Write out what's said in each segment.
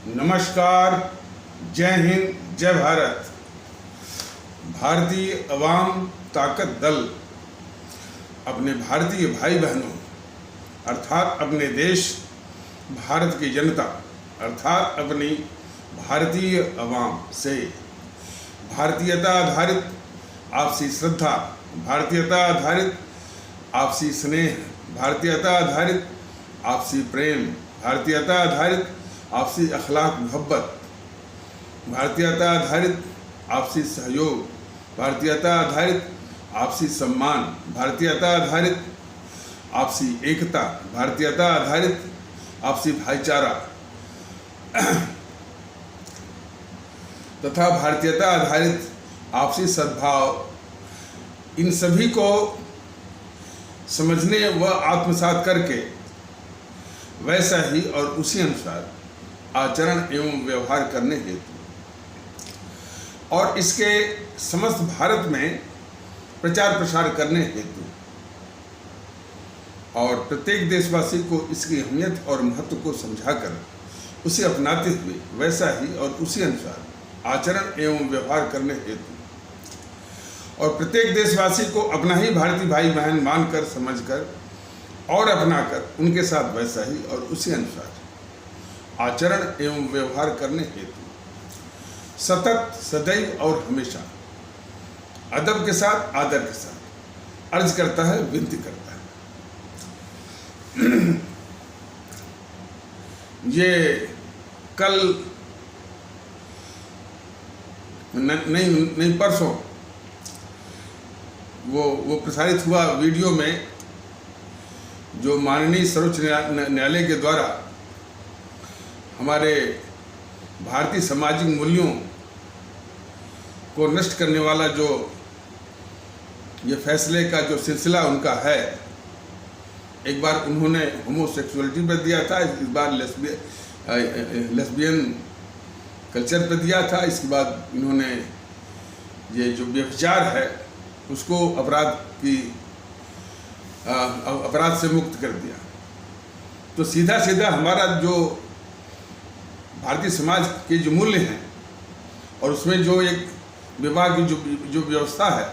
नमस्कार, जय हिंद, जय भारत। भारतीय अवाम ताकत दल अपने भारतीय भाई बहनों अर्थात अपने देश भारत की जनता अर्थात अपनी भारतीय अवाम से भारतीयता आधारित आपसी श्रद्धा, भारतीयता आधारित आपसी स्नेह, भारतीयता आधारित आपसी प्रेम, भारतीयता आधारित आपसी अखलाक मोहब्बत, भारतीयता आधारित आपसी सहयोग, भारतीयता आधारित आपसी सम्मान, भारतीयता आधारित आपसी एकता, भारतीयता आधारित आपसी भाईचारा तथा भारतीयता आधारित आपसी सद्भाव, इन सभी को समझने व आत्मसात करके वैसा ही और उसी अनुसार आचरण एवं व्यवहार करने हेतु और इसके समस्त भारत में प्रचार प्रसार करने हेतु और प्रत्येक देशवासी को इसकी अहमियत और महत्व को समझाकर उसे अपनाते हुए वैसा ही और उसी अनुसार आचरण एवं व्यवहार करने हेतु और प्रत्येक देशवासी को अपना ही भारतीय भाई बहन मानकर, समझकर और अपनाकर उनके साथ वैसा ही और उसी अनुसार आचरण एवं व्यवहार करने हेतु सतत, सदैव और हमेशा अदब के साथ, आदर के साथ अर्ज करता है, विनती करता है। ये कल नहीं परसों वो प्रसारित हुआ वीडियो में जो माननीय सर्वोच्च न्यायालय के द्वारा हमारे भारतीय सामाजिक मूल्यों को नष्ट करने वाला जो ये फैसले का जो सिलसिला उनका है, एक बार उन्होंने होमोसेक्सुअलिटी पर दिया था, इस बार लेस्बियन कल्चर पर दिया था, इसके बाद इन्होंने ये जो व्यभिचार है उसको अपराध से मुक्त कर दिया। तो सीधा सीधा हमारा जो भारतीय समाज के जो मूल्य हैं और उसमें जो एक विवाह की जो व्यवस्था है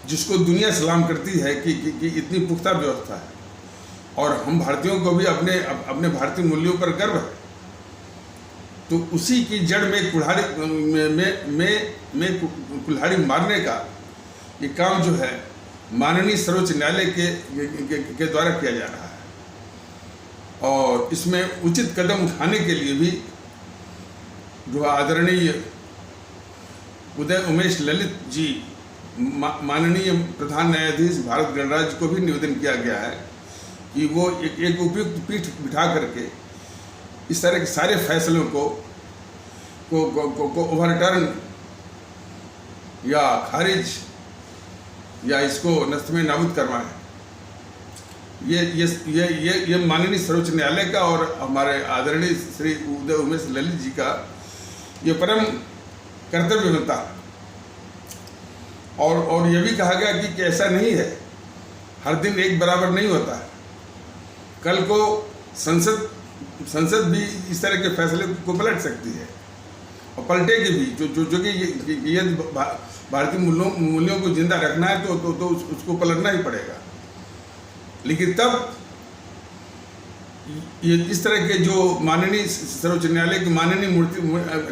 जिसको दुनिया सलाम करती है कि इतनी पुख्ता व्यवस्था है और हम भारतीयों को भी अपने भारतीय मूल्यों पर गर्व है, तो उसी की जड़ में कुल्हाड़ी मारने का ये काम जो है माननीय सर्वोच्च न्यायालय के द्वारा किया जा रहा है और इसमें उचित कदम उठाने के लिए भी जो आदरणीय उदय उमेश ललित जी माननीय प्रधान न्यायाधीश भारत गणराज्य को भी निवेदन किया गया है कि वो एक उपयुक्त पीठ बिठा करके इस तरह के सारे फैसलों को ओवरटर्न या खारिज या इसको नस्त में नाबूद करवाएं। ये माननीय सर्वोच्च न्यायालय का और हमारे आदरणीय श्री उदय उमेश ललित जी का ये परम कर्तव्य बनता है और ये भी कहा गया कि ऐसा नहीं है, हर दिन एक बराबर नहीं होता है। कल को संसद भी इस तरह के फैसले को पलट सकती है और पलटेगी भी, जो कि ये भारतीय मूल्यों को जिंदा रखना है तो उसको पलटना ही पड़ेगा। लेकिन तब ये इस तरह के जो माननीय सर्वोच्च न्यायालय के माननीय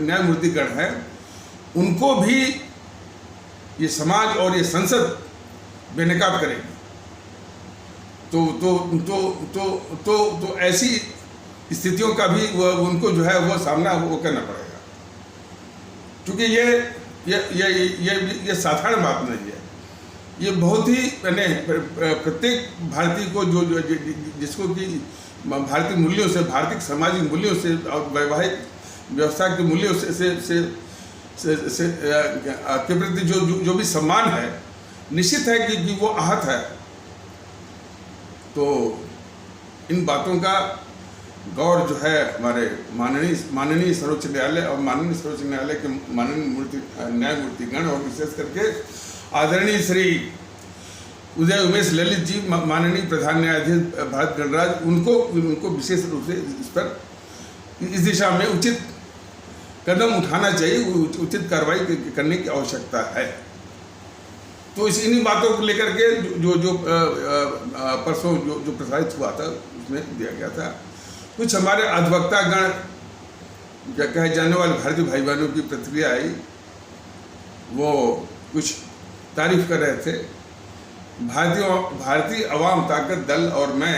न्यायमूर्तिगण हैं उनको भी ये समाज और ये संसद बेनकाब करेगी। तो ऐसी स्थितियों का भी उनको जो है वो सामना वो करना पड़ेगा, क्योंकि ये साधारण बात नहीं है। ये बहुत ही प्रत्येक भारतीय को जो जिसको कि भारतीय मूल्यों से, भारतीय सामाजिक मूल्यों से और वैवाहिक व्यवस्था के मूल्यों से के प्रति जो भी सम्मान है, निश्चित है कि वो आहत है। तो इन बातों का गौर जो है हमारे माननीय सर्वोच्च न्यायालय और माननीय सर्वोच्च न्यायालय के माननीय न्यायमूर्तिगण और विशेष करके आदरणीय श्री उदय उमेश ललित जी माननीय प्रधान न्यायाधीश भारत गणराज्य उनको विशेष रूप से इस पर इस दिशा में उचित कदम उठाना चाहिए, उचित कार्रवाई करने की आवश्यकता है। तो इन्हीं बातों को लेकर के जो परसों जो प्रसारित हुआ था उसमें दिया गया था। कुछ हमारे अधिवक्ता गण क्या कहे जाने वाले भारतीय भाई बहनों की प्रतिक्रिया आई, वो कुछ तारीफ कर रहे थे। भारतीय अवाम ताकत दल और मैं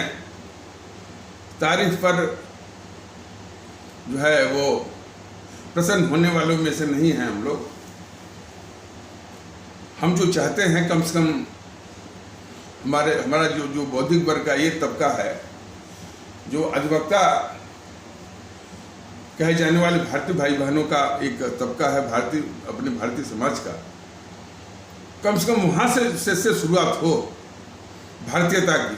तारीफ पर जो है वो प्रसन्न होने वालों में से नहीं हैं हम लोग। हम जो चाहते हैं कम से कम हमारा जो बौद्धिक वर्ग का ये तबका है, जो अधिवक्ता कहे जाने वाले भारतीय भाई बहनों का एक तबका है अपने भारतीय समाज का, कम से कम वहाँ से शुरुआत हो भारतीयता की,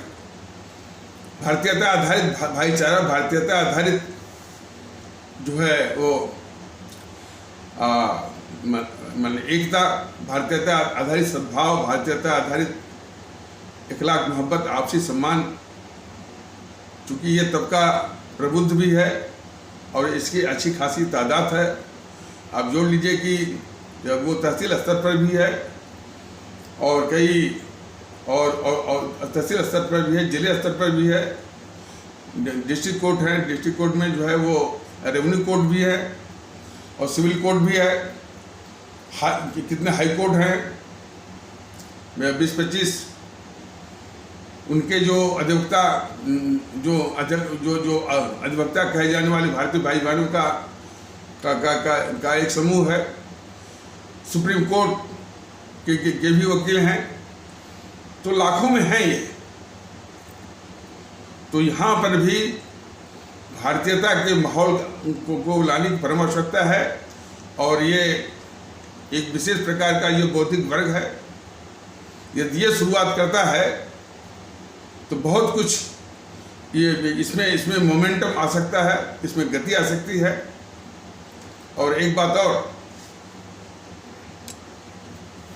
भारतीयता आधारित भाईचारा, भारतीयता आधारित जो है वो एकता, भारतीयता आधारित सद्भाव, भारतीयता आधारित इखलाक, मोहब्बत, आपसी सम्मान। चूँकि ये तबका प्रबुद्ध भी है और इसकी अच्छी खासी तादाद है। आप जोड़ लीजिए कि जब वो तहसील स्तर पर भी है और कई और तहसील स्तर पर भी है, जिले स्तर पर भी है, डिस्ट्रिक्ट कोर्ट है, डिस्ट्रिक्ट कोर्ट में जो है वो रेवेन्यू कोर्ट भी है और सिविल कोर्ट भी है। कितने हाई कोर्ट हैं, 20-25 उनके जो अधिवक्ता जो अधिवक्ता कहे जाने वाले भारतीय भाई बहनों का एक समूह है। सुप्रीम कोर्ट के भी वकील हैं, तो लाखों में हैं ये। तो यहाँ पर भी भारतीयता के माहौल को लाने की परम आवश्यकता है और ये एक विशेष प्रकार का ये बौद्धिक वर्ग है। यदि ये शुरुआत करता है तो बहुत कुछ ये इसमें मोमेंटम आ सकता है, इसमें गति आ सकती है। और एक बात और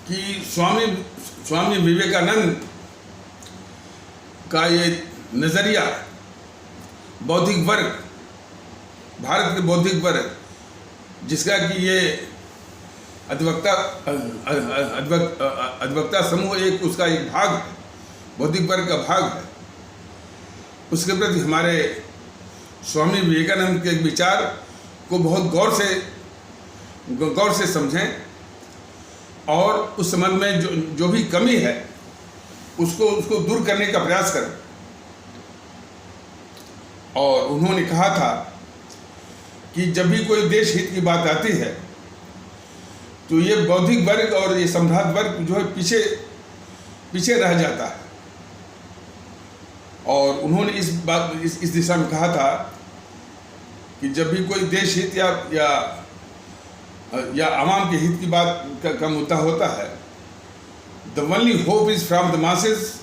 कि स्वामी विवेकानंद का ये नज़रिया बौद्धिक वर्ग, भारत के बौद्धिक वर्ग, जिसका कि ये अधिवक्ता समूह एक उसका एक भाग है, बौद्धिक वर्ग का भाग है, उसके प्रति हमारे स्वामी विवेकानंद के विचार को बहुत गौर से समझें और उस संबंध में जो भी कमी है उसको दूर करने का प्रयास करें। और उन्होंने कहा था कि जब भी कोई देश हित की बात आती है तो ये बौद्धिक वर्ग और ये सम्राट वर्ग जो है पीछे रह जाता है। और उन्होंने इस दिशा में कहा था कि जब भी कोई देश हित या आवाम के हित की बात का मुद्दा होता है, the only hope is from the masses,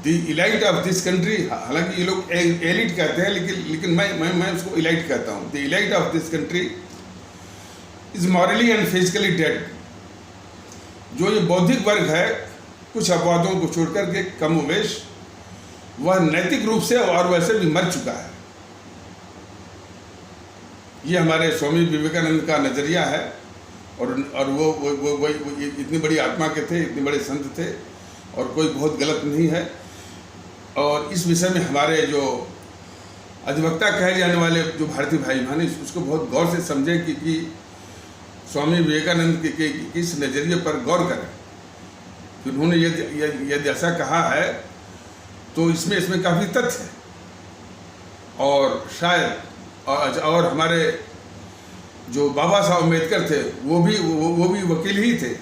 the elite of this country. हालांकि ये लोग एलिट कहते हैं, लेकिन मैं उसको इलाइट कहता हूँ। The elite of this country is morally and physically dead. जो ये बौद्धिक वर्ग है, कुछ अपवादों को छोड़कर के कमोवेश वह नैतिक रूप से और वैसे भी मर चुका है। ये हमारे स्वामी विवेकानंद का नज़रिया है। और वो इतनी बड़ी आत्मा के थे, इतने बड़े संत थे और कोई बहुत गलत नहीं है। और इस विषय में हमारे जो अधिवक्ता कहे जाने वाले जो भारतीय भाई बहन उसको बहुत गौर से समझें कि स्वामी विवेकानंद के किस नज़रिए पर गौर करें। उन्होंने यदि ऐसा कहा है तो इसमें काफ़ी तथ्य है। और शायद और हमारे जो बाबा साहब अम्बेडकर थे वो भी वकील ही थे,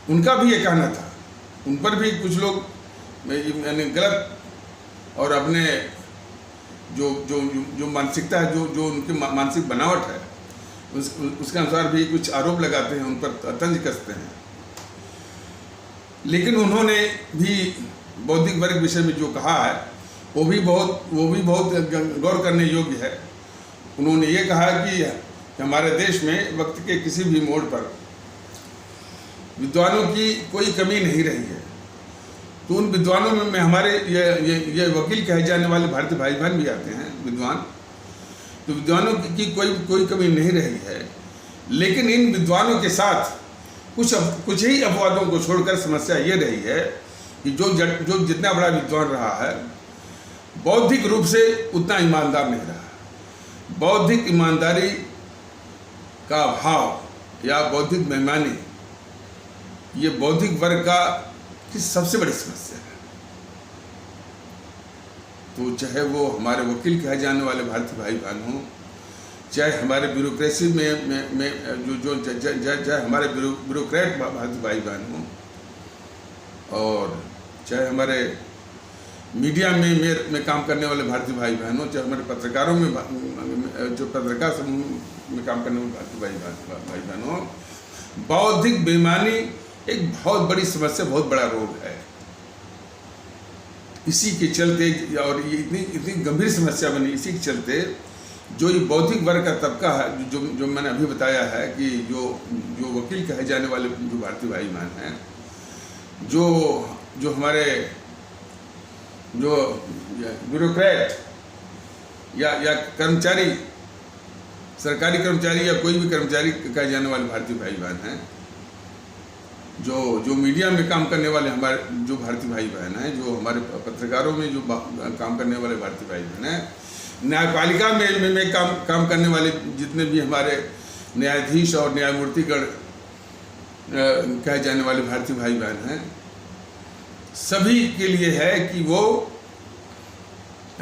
उनका भी ये कहना था। उन पर भी कुछ लोग यानी गलत और अपने जो मानसिकता है, जो उनकी मानसिक बनावट है उसके अनुसार भी कुछ आरोप लगाते हैं, उन पर तंज कसते हैं। लेकिन उन्होंने भी बौद्धिक वर्ग विषय में जो कहा है वो भी बहुत गौर करने योग्य है। उन्होंने ये कहा कि हमारे देश में वक्त के किसी भी मोड़ पर विद्वानों की कोई कमी नहीं रही है। तो उन विद्वानों में हमारे ये वकील कहे जाने वाले भारतीय भाई बहन भी आते हैं। विद्वान, तो विद्वानों की कोई कमी नहीं रही है। लेकिन इन विद्वानों के साथ कुछ ही अपवादों को छोड़कर समस्या ये रही है कि जो जितना बड़ा विद्वान रहा है, बौद्धिक रूप से उतना ईमानदार नहीं रहा। बौद्धिक ईमानदारी का अभाव या बौद्धिक बेईमानी, ये बौद्धिक वर्ग की सबसे बड़ी समस्या है। तो चाहे वो हमारे वकील कहे जाने वाले भारतीय भाई बहन हों, चाहे हमारे ब्यूरोक्रेसी में जो चाहे हमारे ब्यूरोक्रेट भारतीय भाई बहन हों, और चाहे हमारे मीडिया में काम करने वाले भारतीय भाई बहन हों, चाहे हमारे पत्रकारों में जो पत्रकार समूह में काम करने वाले भारतीय भाई बहन हों, बौद्धिक बेईमानी एक बहुत बड़ी समस्या, बहुत बड़ा रोग है। इसी के चलते, और ये इतनी गंभीर समस्या बनी, इसी के चलते जो ये बौद्धिक वर्ग का तबका है, जो मैंने अभी बताया है कि जो वकील कहे जाने वाले जो भारतीय भाई बहन हैं, जो हमारे जो ब्यूरोक्रेट या कर्मचारी, सरकारी कर्मचारी या कोई भी कर्मचारी कहे जाने वाले भारतीय भाई बहन हैं, जो मीडिया में काम करने वाले हमारे जो भारतीय भाई बहन हैं, जो हमारे पत्रकारों में जो काम करने वाले भारतीय भाई बहन हैं, न्यायपालिका में काम करने वाले जितने भी हमारे न्यायाधीश और न्यायमूर्तिगण कहे जाने वाले भारतीय भाई बहन हैं, सभी के लिए है कि वो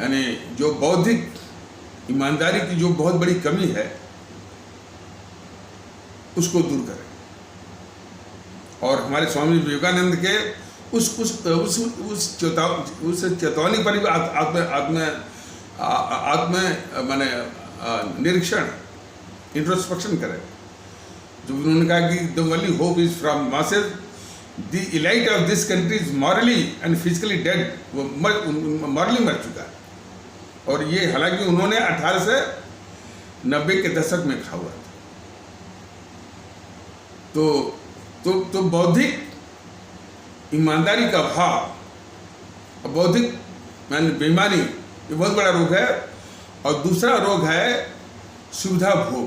यानी जो बौद्धिक ईमानदारी की जो बहुत बड़ी कमी है उसको दूर करें। और हमारे स्वामी विवेकानंद के उस चेतावनी पर भी आत्म माने निरीक्षण, इंट्रोस्पेक्शन करें। जो उन्होंने कहा कि the only hope is from masses, the elite of this country is morally and physically dead, वो मॉरली मर चुका है। और ये हालांकि उन्होंने 1890 के दशक में कहा हुआ था। तो बौद्धिक ईमानदारी का अभाव, बौद्धिक बेईमानी, ये बहुत बड़ा रोग है। और दूसरा रोग है सुविधा भोग।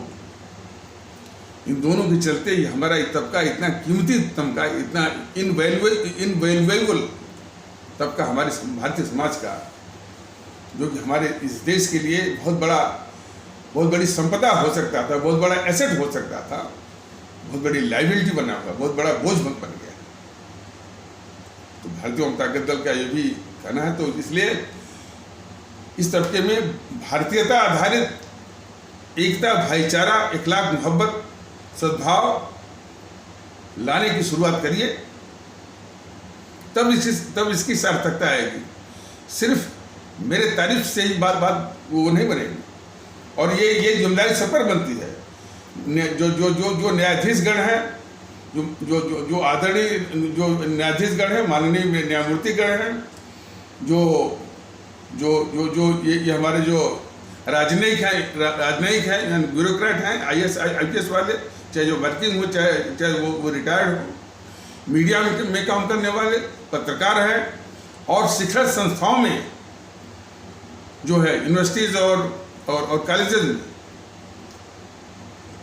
इन दोनों के चलते ही हमारा तबका, इतना कीमती तबका, इतना इनवैल्यूएबल तबका हमारे भारतीय समाज का, जो कि हमारे इस देश के लिए बहुत बड़ी संपदा हो सकता था, बहुत बड़ा एसेट हो सकता था, बहुत बड़ी लाइबिलिटी बना हुआ, बहुत बड़ा बोझ बन गया। तो भारतीय जनता दल का ये भी कहना है। तो इसलिए इस तबके में भारतीयता आधारित एकता, भाईचारा, इखलाक, मोहब्बत, सद्भाव लाने की शुरुआत करिए, तब इसकी सार्थकता आएगी। सिर्फ मेरे तारीफ से ही बात वो नहीं बनेगी। और ये जिम्मेदारी सब पर बनती है। जो न्यायाधीशगण हैं, जो आदरणीय जो न्यायाधीशगण हैं, माननीय न्यायमूर्तिगण हैं, जो ये हमारे जो राजनयिक हैं, ब्यूरोक्रेट हैं, IAS वाले, चाहे जो वर्किंग हो, चाहे वो रिटायर्ड हो, मीडिया में काम करने वाले पत्रकार हैं, और शिक्षण संस्थाओं में जो है, यूनिवर्सिटीज और कॉलेजेस में,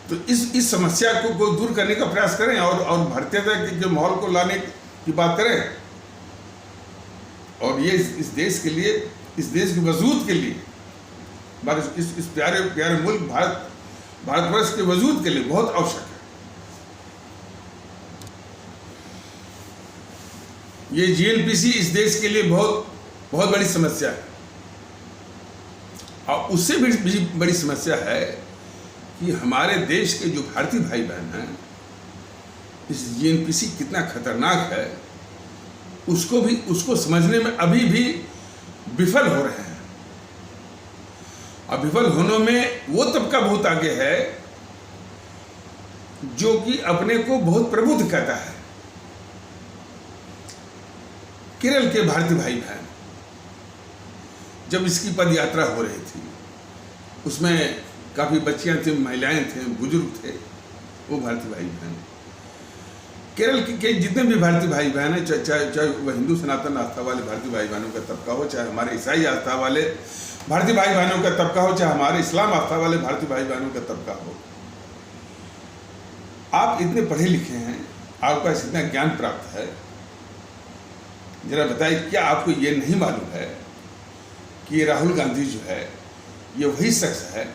तो इस समस्या को दूर करने का प्रयास करें और भारतीयता के माहौल को लाने की बात करें। और ये इस देश के लिए, इस देश के वजूद के लिए, इस प्यारे मुल्क भारतवर्ष के वजूद के लिए बहुत आवश्यक है। ये GNPC इस देश के लिए बहुत बड़ी समस्या है। और उससे भी बड़ी समस्या है कि हमारे देश के जो भारतीय भाई बहन हैं, इस GNPC कितना खतरनाक है, उसको समझने में अभी भी विफल हो रहे हैं। और विफल होने में वो तबका बहुत आगे है जो कि अपने को बहुत प्रबुद्ध कहता है। केरल के भारतीय भाई बहन, जब इसकी पद यात्रा हो रही थी, उसमें काफ़ी बच्चियां थी, महिलाएं थे, बुजुर्ग थे, वो भारतीय भाई बहन। केरल के जितने भी भारतीय भाई बहन हैं, चाहे वह हिंदू सनातन आस्था वाले भारतीय भाई बहनों का तबका हो, चाहे हमारे ईसाई आस्था वाले भारतीय भाई बहनों का तबका हो, चाहे हमारे इस्लाम आस्था वाले भारतीय भाई बहनों का तबका हो, आप इतने पढ़े लिखे हैं, आपका इतना ज्ञान प्राप्त है, जरा बताइए क्या आपको ये नहीं मालूम है कि ये राहुल गांधी जो है ये वही शख्स है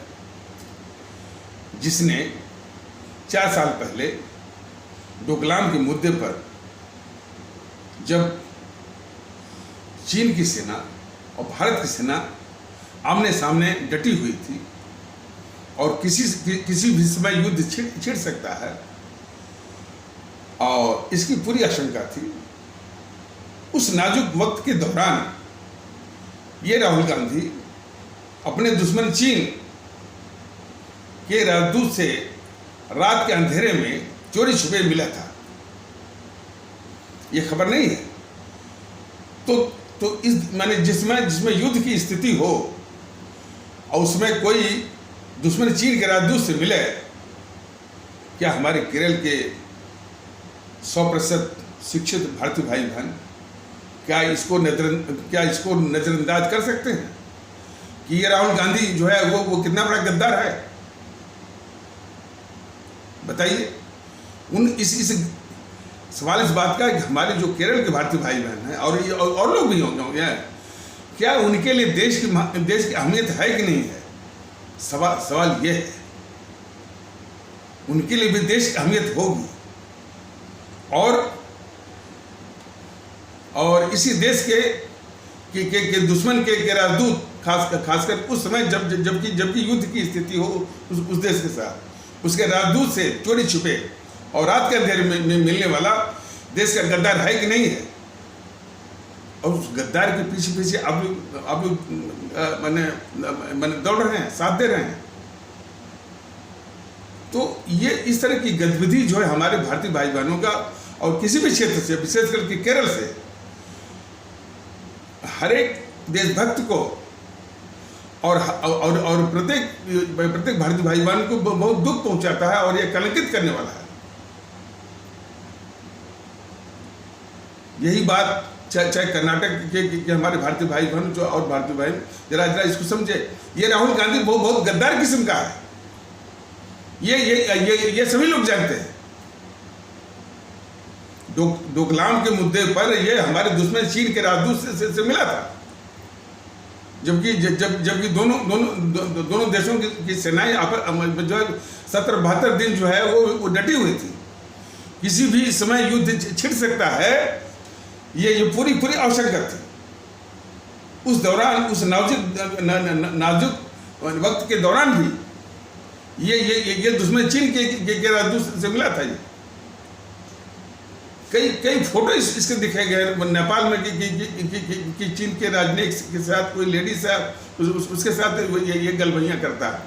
जिसने 4 साल पहले डोकलाम के मुद्दे पर जब चीन की सेना और भारत की सेना आमने सामने डटी हुई थी और किसी भी समय युद्ध छिड़ सकता है और इसकी पूरी आशंका थी, उस नाजुक वक्त के दौरान ये राहुल गांधी अपने दुश्मन चीन के राजदूत से रात के अंधेरे में चोरी छुपे मिला था। ये खबर नहीं है। तो इस माने जिसमें युद्ध की स्थिति हो और उसमें कोई दुश्मन चीन के राजदूत से मिले, क्या हमारे केरल के 100% शिक्षित भारतीय भाई बहन क्या इसको नजरअंदाज कर सकते हैं कि ये राहुल गांधी जो है वो कितना बड़ा गद्दार है? बताइए। इस सवाल इस बात का है कि हमारे जो केरल के भारतीय भाई बहन हैं और लोग भी होंगे, क्या उनके लिए देश की अहमियत है कि नहीं है? सवाल ये है। उनके लिए भी देश की अहमियत होगी और इसी देश के दुश्मन के राजदूत खासकर उस समय जबकि युद्ध की स्थिति हो उस देश के साथ, उसके राजदूत से चोरी छुपे और रात के अंधेरे में मिलने वाला देश का गद्दार है कि नहीं है? और उस गद्दार के पीछे आप लोग मैंने दौड़ रहे हैं, साथ दे रहे हैं। तो ये इस तरह की गतिविधि जो है हमारे भारतीय भाई बहनों का और किसी भी क्षेत्र से, विशेषकर कि केरल से, हर एक देशभक्त को और प्रत्येक भारतीय भाई बहन को बहुत दुख पहुंचाता है और ये कलंकित करने वाला है। यही बात चाहे कर्नाटक के हमारे भारतीय भाई बहन जो और भारतीय बहन जरा इसको समझे। ये राहुल गांधी बहुत गद्दार किस्म का है, ये सभी लोग जानते हैं। डोकलाम के मुद्दे पर ये हमारे दुश्मन चीन के राजदूत से मिला था, जबकि दोनों देशों की सेनाएं जो 70-72 दिन जो है वो डटी हुई थी। किसी भी समय युद्ध छिड़ सकता है, ये पूरी आशंका थी। उस दौरान, उस नाजुक वक्त के दौरान भी ये दुश्मन चीन के राजदूत से मिला था। ये कई फोटो इसके दिखे गए नेपाल में कि चीन के राजनयिक के साथ कोई लेडीज है, उसके साथ ये गलबैयाँ करता है।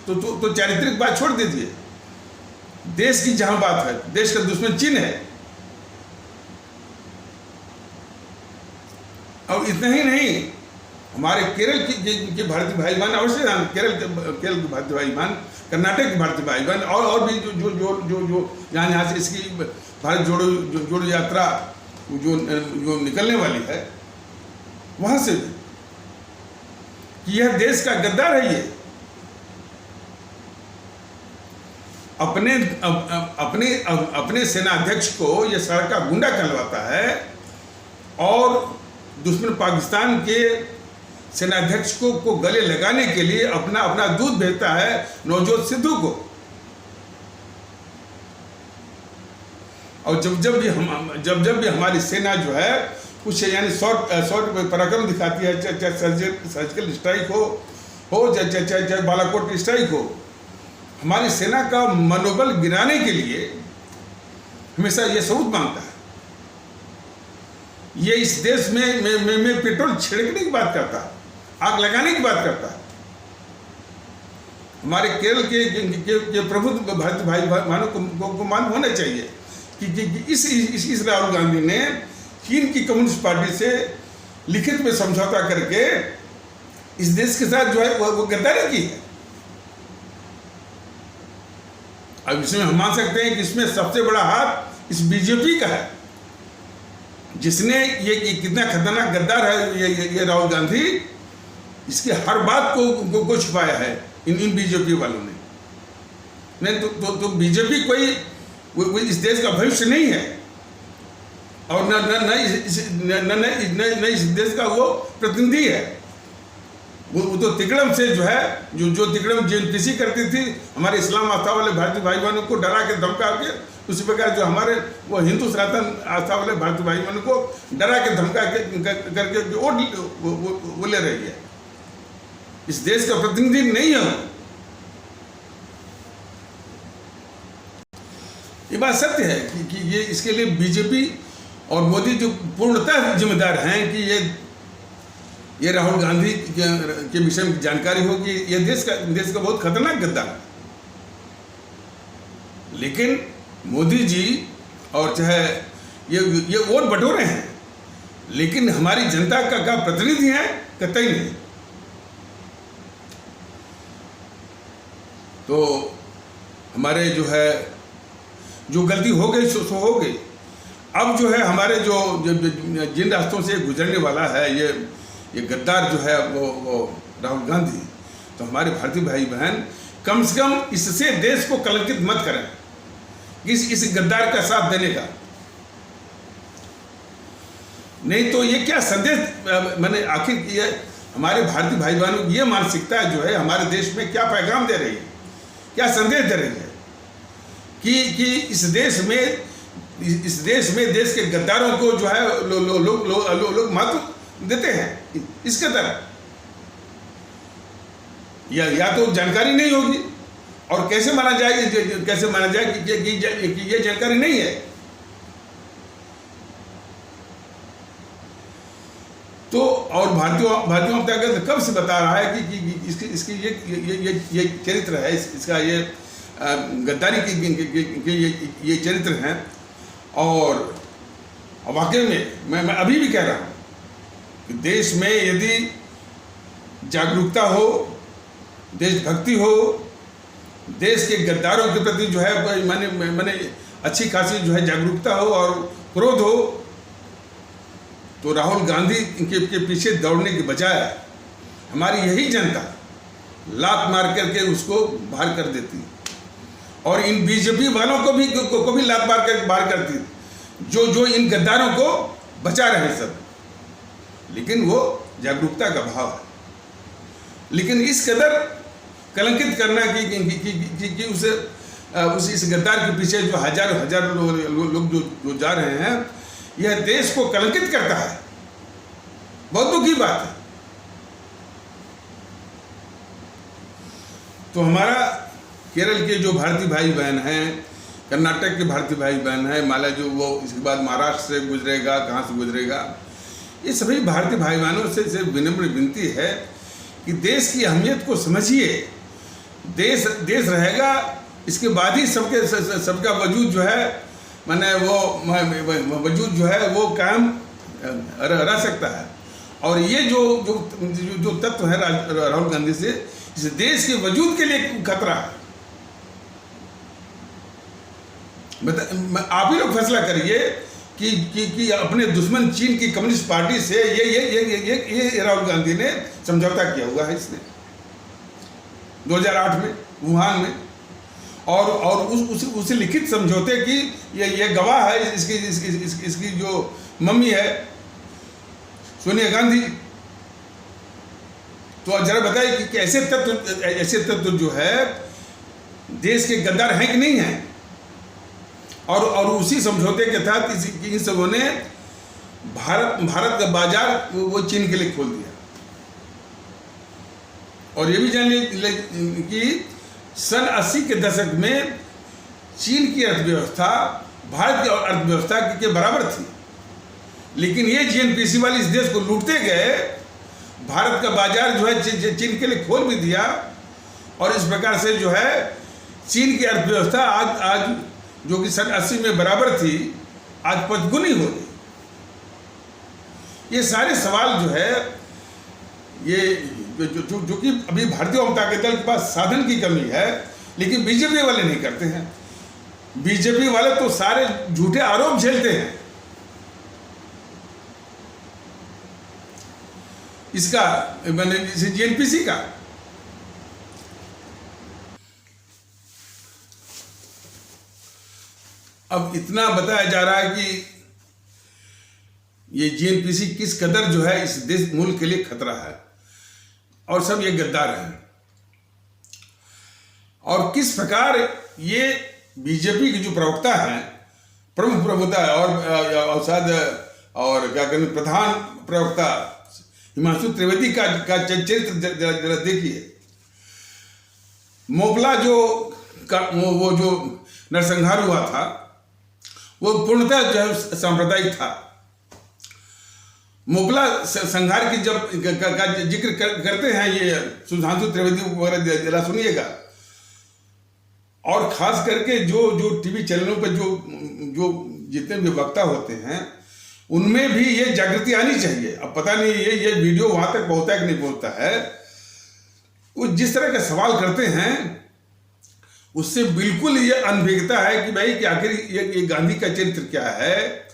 तो चारित्रिक बात छोड़ दीजिए, देश की जहाँ बात है, देश का दुश्मन चीन है। और इतना ही नहीं, हमारे केरल के भारतीय भाई बहन अवश्य, केरल के भारतीय भाई बहन, कर्नाटक के भारतीय भाई बहन और भी जो यहाँ से इसकी भारत जोड़ो यात्रा जो निकलने वाली है, वहाँ से भी कि यह देश का गद्दार है। ये अपने सेनाध्यक्ष को ये सड़क का गुंडा कहलवाता है और दुश्मन पाकिस्तान के सेनाध्यक्ष को गले लगाने के लिए अपना दूध भेजता है नवजोत सिद्धू को। और जब भी हमारी सेना जो है कुछ यानी शॉर्ट पराक्रम दिखाती है, चाहे सर्जिकल स्ट्राइक हो चाहे बालाकोट स्ट्राइक हो, हमारी सेना का मनोबल गिराने के लिए हमेशा ये सबूत मांगता है। ये इस देश में पेट्रोल छिड़कने की बात करता है, आग लगाने की बात करता है। हमारे केरल के प्रबुद्ध भारतीय भाई बहनों को मालूम होना चाहिए कि इस राहुल गांधी ने चीन की कम्युनिस्ट पार्टी से लिखित में समझौता करके इस देश के साथ जो है वो गद्दारी की है। अब इसमें हम मान सकते हैं कि इसमें सबसे बड़ा हाथ इस बीजेपी का है, जिसने ये कितना खतरनाक गद्दार है ये राहुल गांधी, इसकी हर बात को छुपाया है इन बीजेपी वालों ने। नहीं तो बीजेपी कोई इस देश का भविष्य नहीं है, और न इस देश का वो प्रतिनिधि है। वो तो तिकड़म से जो है, जो तिकड़म जेएनपीसी करती थी हमारे इस्लाम आस्था वाले भारतीय भाई बहनों को डरा के धमका के, उसी प्रकार जो हमारे वो हिंदू सनातन आस्था वाले भारतीय भाई बहनों को डरा के धमका के करके वो ले रही है। इस देश का प्रतिनिधि नहीं है। ये बात सत्य है कि ये इसके लिए बीजेपी और मोदी जो पूर्णतः जिम्मेदार हैं कि ये राहुल गांधी के विषय में जानकारी हो कि ये देश का बहुत खतरनाक गद्दार है। लेकिन मोदी जी और चाहे ये वोट बटोरे हैं, लेकिन हमारी जनता का प्रतिनिधि है कतई नहीं। तो हमारे जो है जो गलती हो गई सो हो गई। अब जो है हमारे जो जिन रास्तों से गुजरने वाला है ये गद्दार जो है वो राहुल गांधी, तो हमारे भारतीय भाई बहन कम से कम इससे देश को कलंकित मत करें, इस गद्दार का साथ देने का। नहीं तो ये क्या संदेश, मैंने आखिर ये हमारे भारतीय भाई बहनों की ये मानसिकता जो है हमारे देश में क्या पैगाम दे रही है, क्या संदेश दे रही है कि इस देश में देश के गद्दारों को जो है लोग महत्व देते हैं इसके तरह, या तो जानकारी नहीं होगी, और कैसे माना जाए कि ये जानकारी नहीं है। तो और भारतीयों को कब से बता रहा है कि इसकी ये चरित्र है, इसका ये गद्दारी की ये चरित्र हैं। और वाकई में मैं अभी भी कह रहा हूँ कि देश में यदि जागरूकता हो, देशभक्ति हो, देश के गद्दारों के प्रति जो है मैंने अच्छी खासी जो है जागरूकता हो और क्रोध हो, तो राहुल गांधी के पीछे दौड़ने के बजाय हमारी यही जनता लात मार करके उसको बाहर कर देती, और इन बीजेपी वालों को भी लात मार कर बाहर करती, जो इन गद्दारों को बचा रहे सब। लेकिन वो जागरूकता का भाव है। लेकिन इस कदर कलंकित करना कि उसे इस गद्दार के पीछे जो हजार लोग जो जा रहे हैं, यह देश को कलंकित करता है। बहुत दुख की बात है। तो हमारा केरल के जो भारतीय भाई बहन हैं, कर्नाटक के भारतीय भाई बहन हैं, माला जो वो इसके बाद महाराष्ट्र से गुजरेगा, कहाँ से गुजरेगा, ये सभी भारतीय भाई बहनों से विनम्र विनती है कि देश की अहमियत को समझिए। देश रहेगा, इसके बाद ही सबका वजूद जो है माने वो वजूद जो है वो कायम रह सकता है। और ये जो तत्व है राहुल गांधी से इस देश के वजूद के लिए खतरा है। आप ही लोग फैसला करिए कि अपने दुश्मन चीन की कम्युनिस्ट पार्टी से ये राहुल गांधी ने समझौता किया हुआ है इसने 2008 में वुहान में, और उस लिखित समझौते की ये गवाह है इसकी जो मम्मी है सोनिया गांधी। तो जरा बताइए कि ऐसे तत्व जो है देश के गद्दार हैं कि नहीं हैं, और उसी समझौते के तहत इन सबों ने भारत का बाजार वो चीन के लिए खोल दिया। और ये भी जान लीजिए कि सन 80 के दशक में चीन की अर्थव्यवस्था भारत की अर्थव्यवस्था के बराबर थी, लेकिन ये जेएनपीसी वाले इस देश को लूटते गए, भारत का बाजार जो है चीन के लिए खोल भी दिया, और इस प्रकार से जो है चीन की अर्थव्यवस्था आज जो कि सन 80 में बराबर थी, आज 5 गुनी हो गई। ये सारे सवाल जो है ये जो कि अभी भारतीय जनता दल के पास साधन की कमी है, लेकिन बीजेपी वाले नहीं करते हैं। बीजेपी वाले तो सारे झूठे आरोप झेलते हैं। इसका मैंने जीएनपीसी का। अब इतना बताया जा रहा है कि ये जीएनपीसी किस कदर जो है इस देश मुल्क के लिए खतरा है, और सब ये गद्दार हैं, और किस प्रकार ये बीजेपी के जो प्रवक्ता हैं, प्रमुख प्रवक्ता और शायद और क्या कहते हैं प्रधान प्रवक्ता हिमांशु त्रिवेदी का चरित्र जरा देखिए। मोपला वो जो नरसंहार हुआ था वो पूर्णतः जो है सांप्रदायिक था। मोपला संहार की जब का जिक्र करते हैं ये सुधांशु त्रिवेदी वगैरह, जरा सुनिएगा। और खास करके जो टीवी चैनलों पर जो जितने भी वक्ता होते हैं उनमें भी ये जागृति आनी चाहिए। अब पता नहीं ये वीडियो वहां तक पहुंचता है कि नहीं पहुंचता है। वो जिस तरह के सवाल करते हैं उससे बिल्कुल ये अनभिज्ञता है कि भाई कि आखिर ये गांधी का चरित्र क्या है,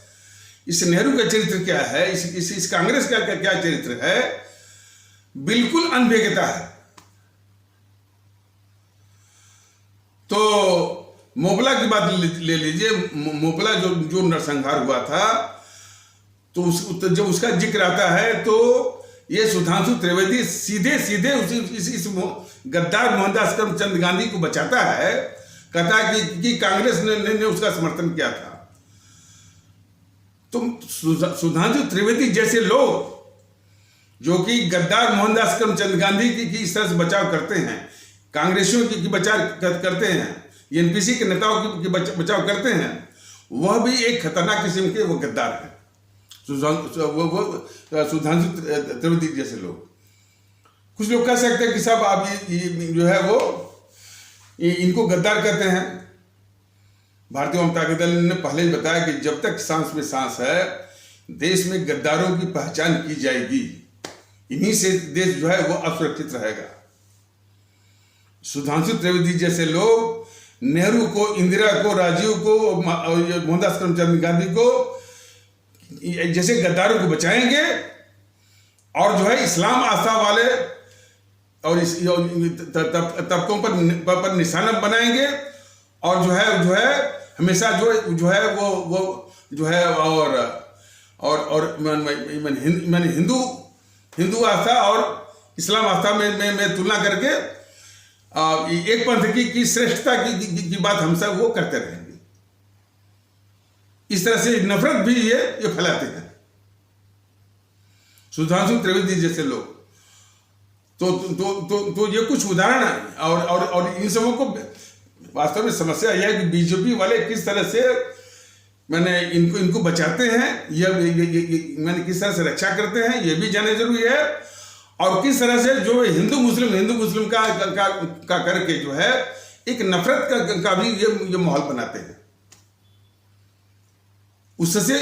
इस नेहरू का चरित्र क्या है, इस कांग्रेस का क्या चरित्र है। बिल्कुल अनभिज्ञता है। तो मोपला की बात ले लीजिए। मोपला जो नरसंहार हुआ था तो जब उसका जिक्र आता है तो ये सुधांशु त्रिवेदी सीधे इस गद्दार मोहनदास करमचंद गांधी को बचाता है, कहता है कि कांग्रेस ने उसका समर्थन किया था। तो सुधांशु त्रिवेदी जैसे लोग जो कि गद्दार मोहनदास करमचंद गांधी की इस तरह से बचाव करते हैं, कांग्रेसियों की बचाव करते हैं, एनपीसी के नेताओं की बचाव करते हैं, वह भी एक खतरनाक किस्म के वो गद्दार हैं। सुधांशु त्रिवेदी जैसे लोग। कुछ लोग कह सकते हैं कि साहब आप ये जो है वो इनको गद्दार कहते हैं। भारतीय जनता दल ने पहले ही बताया कि जब तक सांस में सांस है देश में गद्दारों की पहचान की जाएगी, इन्हीं से देश जो है वो असुरक्षित रहेगा। सुधांशु त्रिवेदी जैसे लोग नेहरू को, इंदिरा को, राजीव को, मोहनदास करमचंद गांधी को जैसे गद्दारों को बचाएंगे और जो है इस्लाम आस्था वाले और इस तबकों पर निशाना बनाएंगे और जो है हमेशा जो है वो जो है और मैंने हिंदू आस्था और इस्लाम आस्था में तुलना करके एक पंथ की श्रेष्ठता की बात हम सब वो करते रहेंगे। इस तरह से नफरत भी ये फैलाते हैं सुधांशु त्रिवेदी जैसे लोग। तो ये कुछ उदाहरण है और इन सबों को वास्तव में समस्या यह है कि बीजेपी वाले किस तरह से मैंने इनको बचाते हैं, ये मैंने किस तरह से रक्षा करते हैं ये भी जानना जरूरी है। और किस तरह से जो हिंदू मुस्लिम का करके जो है एक नफरत का भी ये माहौल बनाते हैं। उससे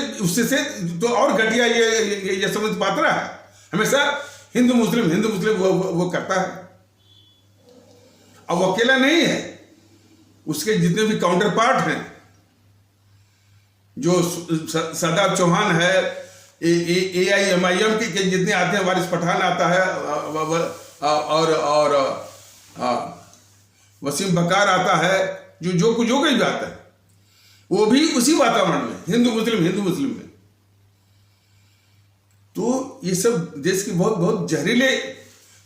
तो और घटिया ये समझ पात्र है। हमेशा हिंदू मुस्लिम वो करता है। अब वो अकेला नहीं है, उसके जितने भी काउंटर पार्ट हैं, जो शादाब चौहान है, AIMIM के जितने आते हैं, वारिस पठान आता है और वसीम बकार आता है, जो कोई भी आता है वो भी उसी वातावरण में हिंदू मुस्लिम में। तो ये सब देश के बहुत जहरीले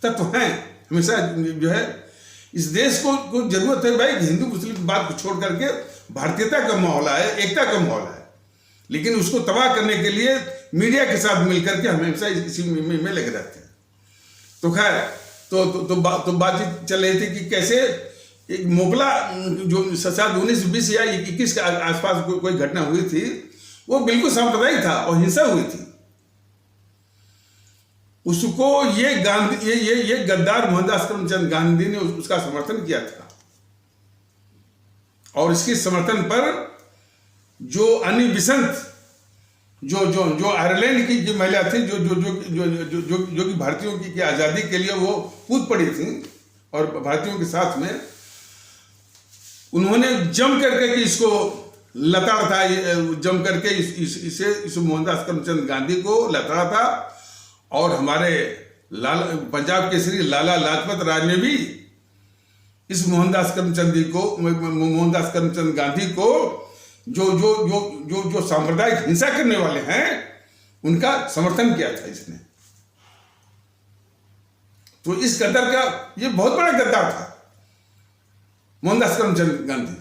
तत्व हैं। हमेशा जो है इस देश को जरूरत है भाई हिंदू मुस्लिम की बात को छोड़ करके भारतीयता का माहौल है, एकता का माहौल है, लेकिन उसको तबाह करने के लिए मीडिया के साथ मिलकर के हमेशा इसी में लगे रहते हैं। तो खैर तो बातचीत चल रही थी कि कैसे एक मोपला जो 1920 या 21 के आसपास कोई घटना हुई थी, वो बिल्कुल सांप्रदायिक था और हिंसा हुई थी। उसको ये गद्दार मोहनदास करमचंद गांधी ने उसका समर्थन किया था। और इसके समर्थन पर जो अनी बिसंत जो आयरलैंड की जो महिला थी जो कि भारतीयों की आज़ादी के लिए वो कूद पड़ी थी और भारतीयों के साथ में उन्होंने जम करके कि इसको लताड़ा था, जम करके इसे मोहनदास करमचंद गांधी को लताड़ा था और हमारे पंजाब केसरी लाला लाजपत राय ने भी इस मोहनदास करमचंद गांधी को जो सांप्रदायिक हिंसा करने वाले हैं उनका समर्थन किया था इसने। तो इस गद्दार का ये बहुत बड़ा गद्दार था मोहनदास करमचंद गांधी।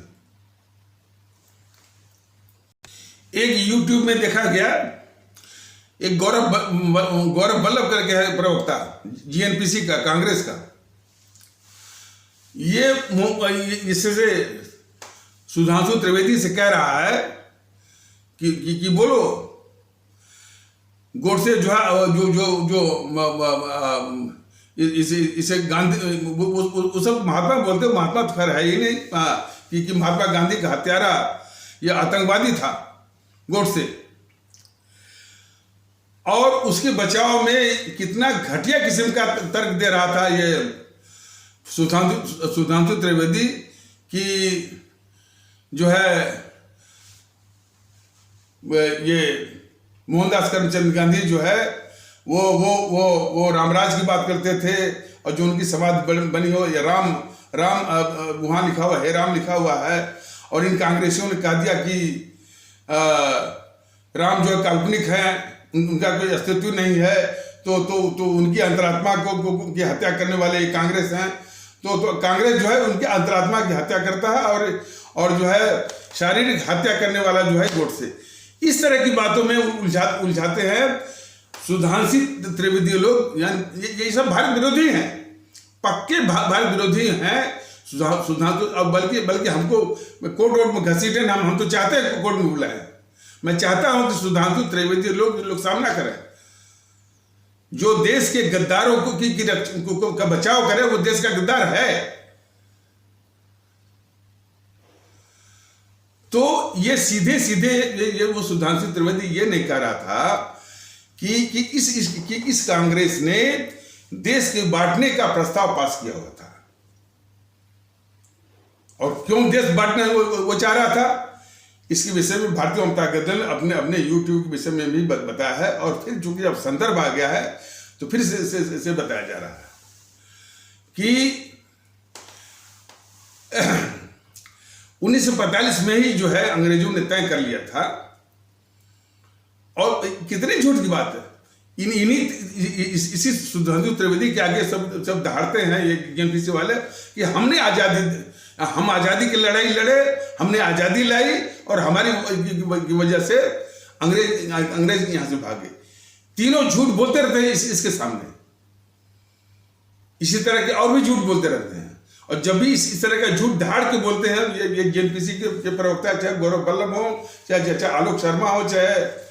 एक यूट्यूब में देखा गया, एक गौरव वल्लभ करके है प्रवक्ता जीएनपीसी का, कांग्रेस का, ये इससे सुधांशु त्रिवेदी से कह रहा है कि बोलो गोडसे जो इसे गांधी वो सब महात्मा बोलते हो, महात्मा तो खैर है ही नहीं कि महात्मा गांधी का हत्यारा या आतंकवादी था गोडसे, और उसके बचाव में कितना घटिया किस्म का तर्क दे रहा था ये सुधांशु त्रिवेदी कि जो है ये मोहनदास करमचंद गांधी जो है वो रामराज की बात करते थे, और जो उनकी समाधि बनी हो या राम वहां लिखा हुआ है, राम लिखा हुआ है, और इन कांग्रेसियों ने कह दिया कि राम जो काल्पनिक है, उनका कोई अस्तित्व नहीं है, तो उनकी अंतरात्मा की हत्या करने वाले कांग्रेस हैं, तो कांग्रेस जो है उनकी अंतरात्मा की हत्या करता है, और जो है शारीरिक हत्या करने वाला जो है गोडसे। इस तरह की बातों में उलझाते हैं सुधांशु त्रिवेदी लोग, यानी ये सब भारत विरोधी हैं, पक्के भारत विरोधी हैं सुधांशु। अब बल्कि हमको कोर्ट में घसीटे, हम तो चाहते हैं कोर्ट में बुलाएं। मैं चाहता हूं कि सुधांशु त्रिवेदी लोग सामना करें, जो देश के गद्दारों का बचाव करे, वो देश का गद्दार है। तो ये सीधे ये वो सुधांशु त्रिवेदी ये नहीं कह रहा था कि इस कांग्रेस ने देश के बांटने का प्रस्ताव पास किया हुआ था, और क्यों देश बांटने वो चाह रहा था, इसके विषय में भारतीय जनता दल ने अपने यूट्यूब के विषय में भी बताया है, और फिर चूंकि अब संदर्भ आ गया है तो फिर से बताया जा रहा है कि 1945 में ही जो है अंग्रेजों ने तय कर लिया था, और कितनी झूठ की बात है, इसी सुधांशु त्रिवेदी के आगे सब दहाड़ते हैं ये जीएनपीसी वाले कि हम आज़ादी की लड़ाई लड़े, हमने आज़ादी लाई, और हमारी की वजह से अंग्रेज यहां से भागे। तीनों झूठ बोलते रहते हैं इसके सामने, इसी तरह के और भी झूठ बोलते रहते हैं, और जब भी इस तरह का झूठ धाड़ के बोलते हैं ये जीएनपीसी के प्रवक्ता, चाहे गौरव वल्लभ हो, चाहे आलोक शर्मा हो, चाहे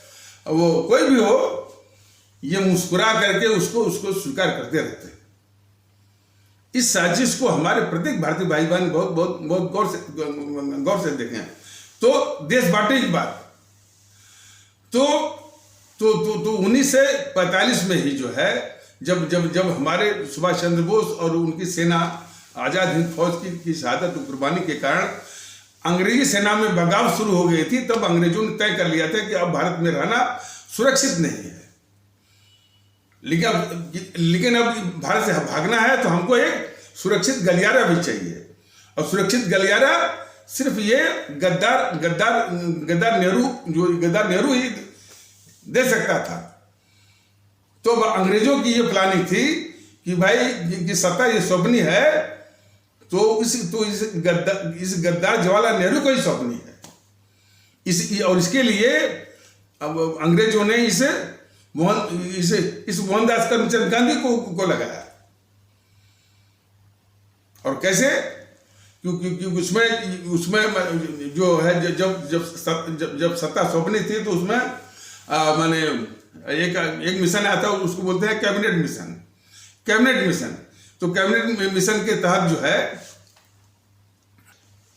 वो कोई भी हो, ये मुस्कुरा करके उसको स्वीकार करते रहते हैं। इस साजिश को हमारे प्रत्येक भारतीय भाई बहन बहुत गौर से देखें। तो देश बांटने की बात तो 1945 में ही जो है जब हमारे सुभाष चंद्र बोस और उनकी सेना आजाद हिंद फौज की शहादत और कुर्बानी के कारण अंग्रेजी सेना में बगाव शुरू हो गई थी, तब अंग्रेजों ने तय कर लिया था कि अब भारत में रहना सुरक्षित नहीं है, लेकिन अब भारत से भागना है तो हमको एक सुरक्षित गलियारा भी चाहिए, और सुरक्षित गलियारा सिर्फ ये गद्दार नेहरू ही दे सकता था। तो अंग्रेजों की ये प्लानिंग थी कि भाई ये सत्ता ये सौंपनी है, तो इस गद्दार जवाहरलाल नेहरू को ही सौंपनी है। और इसके लिए अब अंग्रेजों ने इस मोहनदास करमचंद गांधी को लगाया। और कैसे? क्योंकि उसमें जो है जब सत्ता सौंपनी थी तो उसमें माने एक मिशन आता है, उसको बोलते हैं कैबिनेट मिशन। तो कैबिनेट मिशन के तहत जो है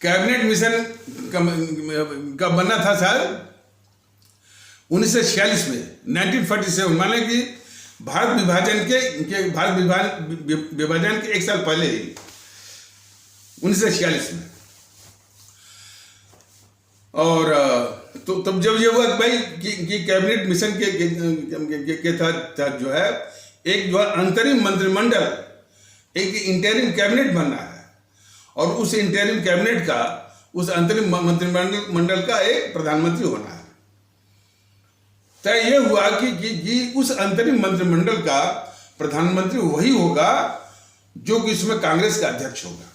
कैबिनेट मिशन का बनना था शायद 1946 में 1947, माने कि भारत विभाजन के एक साल पहले ही 1946 में। और तो तब जब ये हुआ भाई कि कैबिनेट मिशन के तहत जो है एक जो है अंतरिम मंत्रिमंडल, एक इंटरिम कैबिनेट बनना है, और उस इंटरिम कैबिनेट का, उस अंतरिम मंत्रिमंडल का एक प्रधानमंत्री होना है। तय यह हुआ कि उस अंतरिम मंत्रिमंडल का प्रधानमंत्री वही होगा जो कि इसमें कांग्रेस का अध्यक्ष होगा।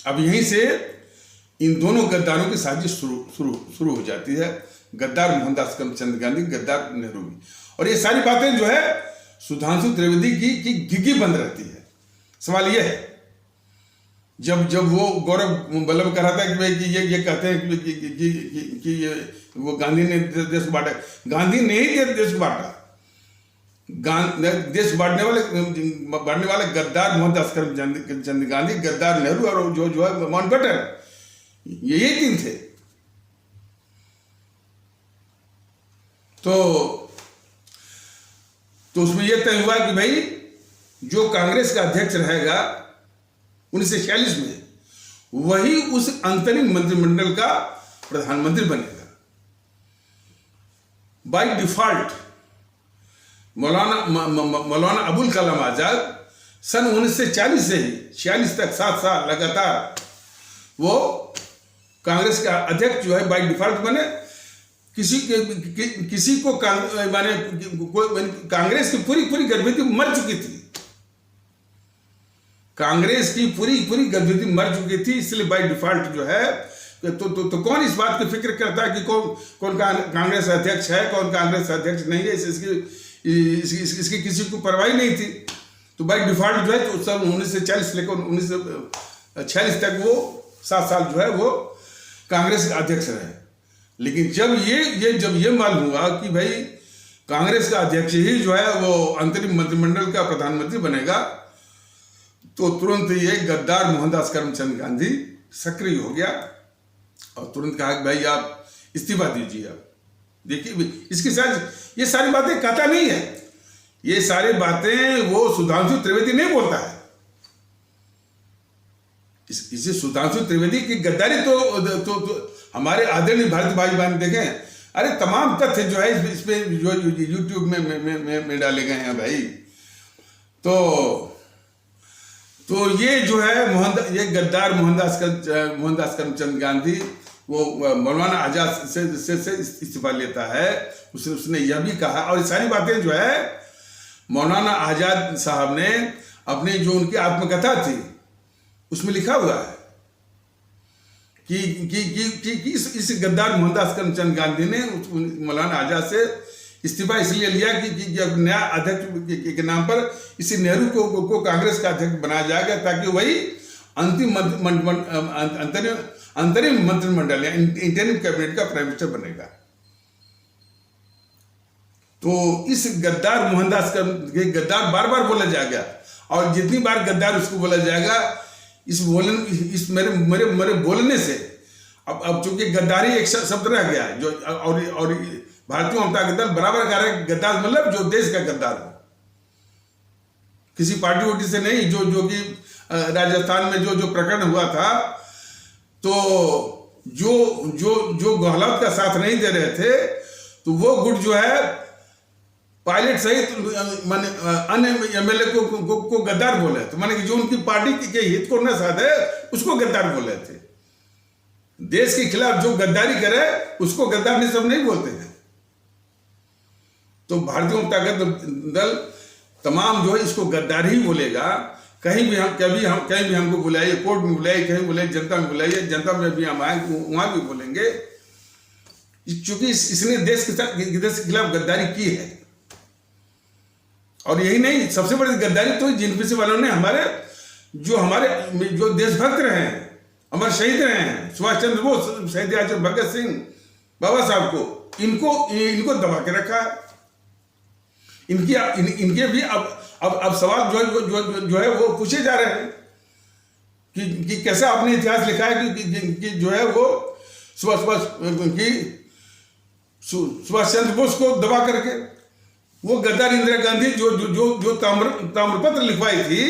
अब यहीं से इन दोनों गद्दारों की साजिश शुरू हो जाती है, गद्दार मोहनदास करमचंद गांधी, गद्दार नेहरू की। और ये सारी बातें जो है सुधांशु त्रिवेदी की घिघी बंद रहती है। सवाल यह है, जब वो गौरव वल्लभ कह रहा था कि भाई ये कहते हैं कि वो गांधी ने देश को बांटा, गांधी ने ही देश को बांटा। देश बांटने वाले गद्दार मोहनदास करमचंद गांधी, गद्दार नेहरू और जो है माउंटबेटन, यही तीन थे। तो उसमें यह तय हुआ कि भाई जो कांग्रेस का अध्यक्ष रहेगा 1946 में, वही उस अंतरिम मंत्रिमंडल का प्रधानमंत्री बनेगा। बाय डिफॉल्ट मौलाना अबुल कलाम आजाद सन 1940 से ही 46 तक 7 साल लगातार वो कांग्रेस का अध्यक्ष जो है बाय डिफॉल्ट बने। किसी को माने कांग्रेस की पूरी गतिविधि मर चुकी थी, कांग्रेस की पूरी गतिविधि मर चुकी थी, इसलिए बाय डिफॉल्ट जो है तो कौन इस बात की फिक्र करता है कि कौन कांग्रेस अध्यक्ष है, कौन कांग्रेस अध्यक्ष नहीं है, इसकी किसी को परवाह नहीं थी। तो बाय डिफॉल्ट जो है तो सब 1940 लेकर 1946 तक वो 7 साल जो है वो कांग्रेस का अध्यक्ष रहे। लेकिन जब ये मालूम हुआ कि भाई कांग्रेस का अध्यक्ष ही जो है वो अंतरिम मंत्रिमंडल का प्रधानमंत्री बनेगा, तो तुरंत ये गद्दार मोहनदास करमचंद गांधी सक्रिय हो गया और तुरंत कहा कि भाई आप इस्तीफा दीजिए। आप देखिए, इसके साथ ये सारी बातें कहता नहीं है, ये सारी बातें वो सुधांशु त्रिवेदी नहीं बोलता है। इसे सुधांशु त्रिवेदी की गद्दारी तो हमारे आदरणीय भारत भाई बहन देखें, अरे तमाम तथ्य जो है इस पे जो यूट्यूब में डाले गए हैं भाई। तो ये जो है ये गद्दार मोहनदास करमचंद गांधी वो मौलाना आजाद से इस्तीफा लेता है। उसने यह भी कहा, और ये सारी बातें जो है मौलाना आजाद साहब ने अपनी जो उनकी आत्मकथा थी उसमें लिखा हुआ है कि इस गद्दार मोहनदास करमचंद गांधी ने मौलाना आजाद से इस्तीफा इसलिए लिया कि नया अध्यक्ष के नाम पर इसी नेहरू को कांग्रेस का अध्यक्ष बनाया जाएगा, ताकि वही अंतरिम मंत्रिमंडल या इंटरिम कैबिनेट का प्राइम मिनिस्टर बनेगा। तो इस गद्दार मोहनदास का गद्दार बार बार बोला जाएगा, और जितनी बार गद्दार उसको बोला जाएगा, इस मेरे बोलने से अब चूंकि गद्दारी एक शब्द रह गया है, जो और भारतीय जनता दल बराबर कह रहा है गद्दार मतलब जो देश का गद्दार हो, किसी पार्टी वोटी से नहीं। जो कि राजस्थान में जो प्रकरण हुआ था, तो जो गहलोत का साथ नहीं दे रहे थे, तो वो गुट जो है पायलट सहित माने अन्य एमएलए को गद्दार बोले। तो माने कि जो उनकी पार्टी के हित को न साधे उसको गद्दार बोले थे। देश के खिलाफ जो गद्दारी करे उसको गद्दार नहीं, सब नहीं बोलते हैं। तो भारतीय जनता दल तमाम जो है इसको गद्दार ही बोलेगा। कहीं भी हमको बुलाइए, कोर्ट में बुलाइए, कहीं बुलाइए, जनता में बुलाइए, जनता में भी हम आए वहां भी बोलेंगे, क्योंकि इसने देश के खिलाफ गद्दारी की है। और यही नहीं, सबसे बड़ी गद्दारी तो जिन पीछे वालों ने हमारे जो देशभक्त रहे हैं, अमर शहीद रहे हैं, सुभाष चंद्र बोस, शहीद आजम भगत सिंह, बाबा साहब को, इनको दबा के रखा। इनके भी अब सवाल जो है वो पूछे जा रहे हैं कि कैसा आपने इतिहास लिखा है कि जो है वो सुभाष चंद्र बोस को दबा करके वो गद्दार इंदिरा गांधी जो ताम्रपत्र लिखवाई थी,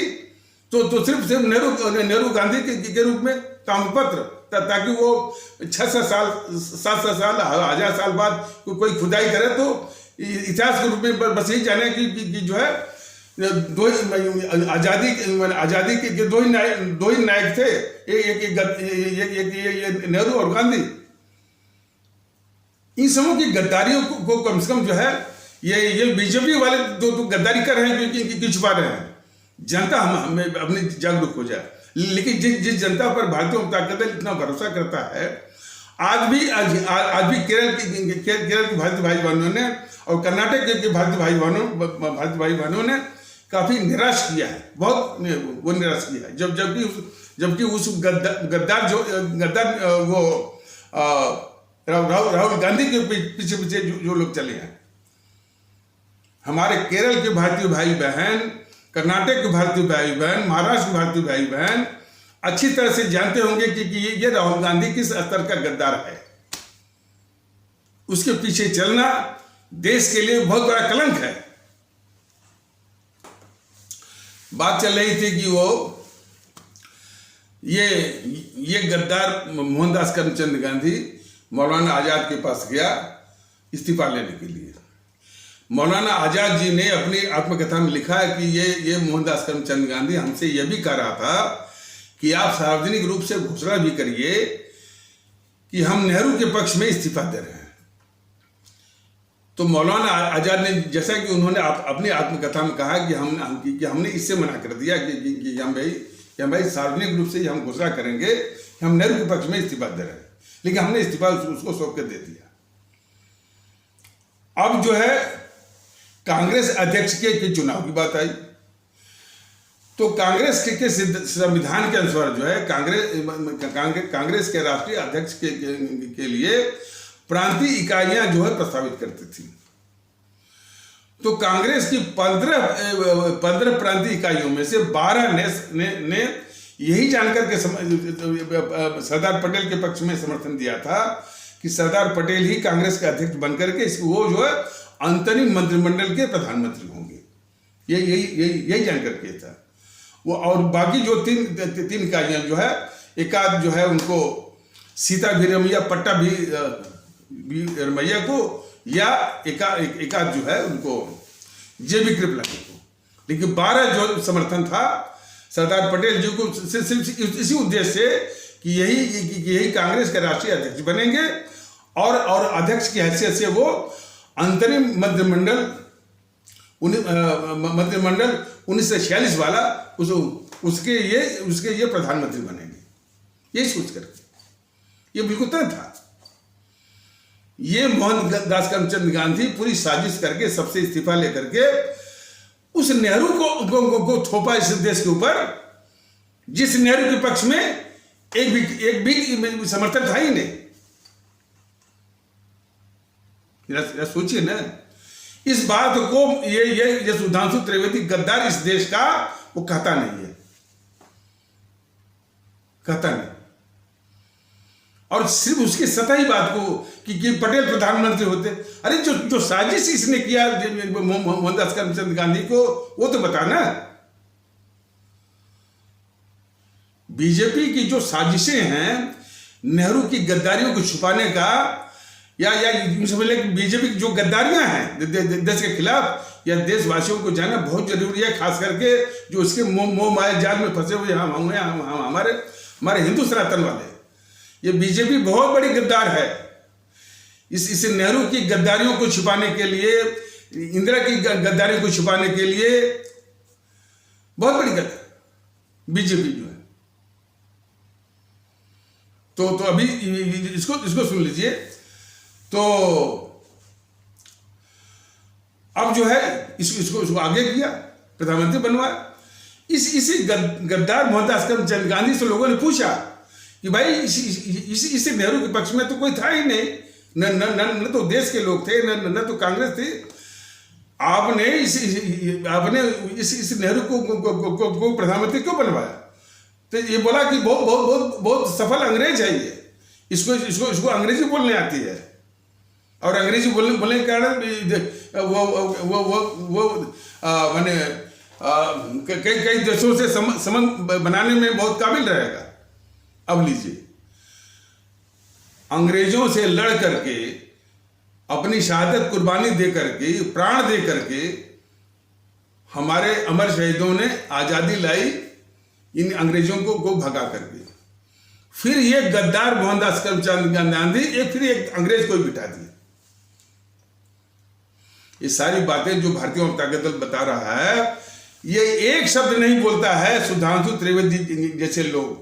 तो सिर्फ नेहरू गांधी के रूप में ताम्रपत्र, ताकि वो 600 साल 700 साल 1000 साल बाद कोई खुदाई करे तो इतिहास के रूप में बस यही जाने कि जो है दो आजादी के दो ही नायक थे, एक नेहरू और गांधी। इन समूह की गद्दारियों को कम से कम जो है ये बीजेपी वाले तो गद्दारी कर रहे हैं क्योंकि छुपा रहे हैं। जनता हमें अपनी जागरूक हो जाए। लेकिन जिस जनता पर भारतीय जनता दल इतना भरोसा करता है, आज भी केरल के भारतीय भाई बहनों ने और कर्नाटक के भारतीय भाई बहनों ने काफी निराश किया है, बहुत वो निराश किया है। जबकि उस गद्दार वो राहुल गांधी के पीछे जो लोग चले हैं। हमारे केरल के भारतीय भाई बहन, कर्नाटक के भारतीय भाई बहन, महाराष्ट्र के भारतीय भाई बहन अच्छी तरह से जानते होंगे कि ये राहुल गांधी किस स्तर का गद्दार है। उसके पीछे चलना देश के लिए बहुत बड़ा कलंक है। बात चल रही थी कि वो ये गद्दार मोहनदास करमचंद गांधी मौलाना आजाद के पास गया इस्तीफा लेने के लिए। मौलाना आजाद जी ने अपनी आत्मकथा में लिखा है कि ये मोहनदास करमचंद गांधी हमसे यह भी कह रहा था कि आप सार्वजनिक रूप से घोषणा भी करिए कि हम नेहरू के पक्ष में इस्तीफा दे रहे हैं। तो मौलाना आजाद ने, जैसा कि उन्होंने अपनी आत्मकथा में कहा कि हमने इससे मना कर दिया कि हम भाई सार्वजनिक रूप से हम घोषणा करेंगे कि हम नेहरू के पक्ष में इस्तीफा दे रहे हैं, लेकिन हमने इस्तीफा उसको सौंप कर दे दिया। अब जो है कांग्रेस अध्यक्ष के चुनाव की बात आई, तो कांग्रेस के संविधान के अनुसार जो है कांग्रेस के राष्ट्रीय अध्यक्ष के लिए प्रांतीय इकाइयां जो है प्रस्तावित करती थी। तो कांग्रेस की 15 प्रांतीय इकाइयों में से 12 ने यही जानकर के सरदार पटेल के पक्ष में समर्थन दिया था कि सरदार पटेल ही कांग्रेस के अध्यक्ष बनकर के वो जो है अंतरिम मंत्रिमंडल के प्रधानमंत्री होंगे। यही जानकर के था वो। और बाकी जो तीन इकाइयां जो है, एकाध जो है उनको सीता भी रमैया पट्टा भी रमैया को, या एकाध जो है उनको जेबी कृपलानी को। लेकिन 12 जो समर्थन था सरदार पटेल जी को सिर्फ इसी उद्देश्य से कि यही कांग्रेस के राष्ट्रीय अध्यक्ष बनेंगे और अध्यक्ष की हैसियत से वो अंतरिम मंत्रिमंडल 1946 वाला उसके ये प्रधानमंत्री बनेंगे। ये सोच करके ये बिल्कुल तय था। ये मोहनदास करमचंद गांधी पूरी साजिश करके सबसे इस्तीफा लेकर के उस नेहरू को थोपा इस देश के ऊपर, जिस नेहरू के पक्ष में एक भी समर्थन था ही नहीं। सोचिए ना इस बात को, ये सुधांशु त्रिवेदी गद्दार इस देश का वो कहता नहीं है, कहता नहीं। और सिर्फ उसकी सतही बात को कि पटेल प्रधानमंत्री होते। अरे जो साजिश इसने किया मोहनदास करमचंद गांधी को, वो तो बताना। बीजेपी की जो साजिशें हैं नेहरू की गद्दारियों को छुपाने का, या समझ लें बीजेपी की जो गद्दारियां हैं देश के खिलाफ, या देशवासियों को जानना बहुत जरूरी है, खास करके जो इसके मोह माया जाल में फंसे हुए हमारे हिंदू सनातन वाले। ये बीजेपी बहुत बड़ी गद्दार है। इस नेहरू की गद्दारियों को छुपाने के लिए, इंदिरा की गद्दारियों को छुपाने के लिए बहुत बड़ी गद्दार बीजेपी जो है। तो अभी इसको सुन लीजिए। तो अब जो है इसको आगे किया, प्रधानमंत्री बनवाया। इसी गद्दार मोहनदास करमचंद गांधी से लोगों ने पूछा कि भाई इसी नेहरू के पक्ष में तो कोई था ही नहीं, न तो देश के लोग थे, न तो कांग्रेस थी। आपने इस नेहरू को प्रधानमंत्री क्यों बनवाया? तो ये बोला कि बहुत सफल अंग्रेज है ये, इसको अंग्रेजी बोलने आती है, और अंग्रेजी बोलने के कारण माने कई देशों से संबंध बनाने में बहुत काबिल रहेगा। अब लीजिए, अंग्रेजों से लड़ करके अपनी शहादत कुर्बानी दे करके, प्राण दे करके हमारे अमर शहीदों ने आजादी लाई, इन अंग्रेजों को भगा करके। फिर ये गद्दार मोहनदास करमचंद गांधी एक अंग्रेज को ही बिठा दिए। ये सारी बातें जो भारतीय जनता दल बता रहा है, ये एक शब्द नहीं बोलता है सुधांशु त्रिवेदी जैसे लोग।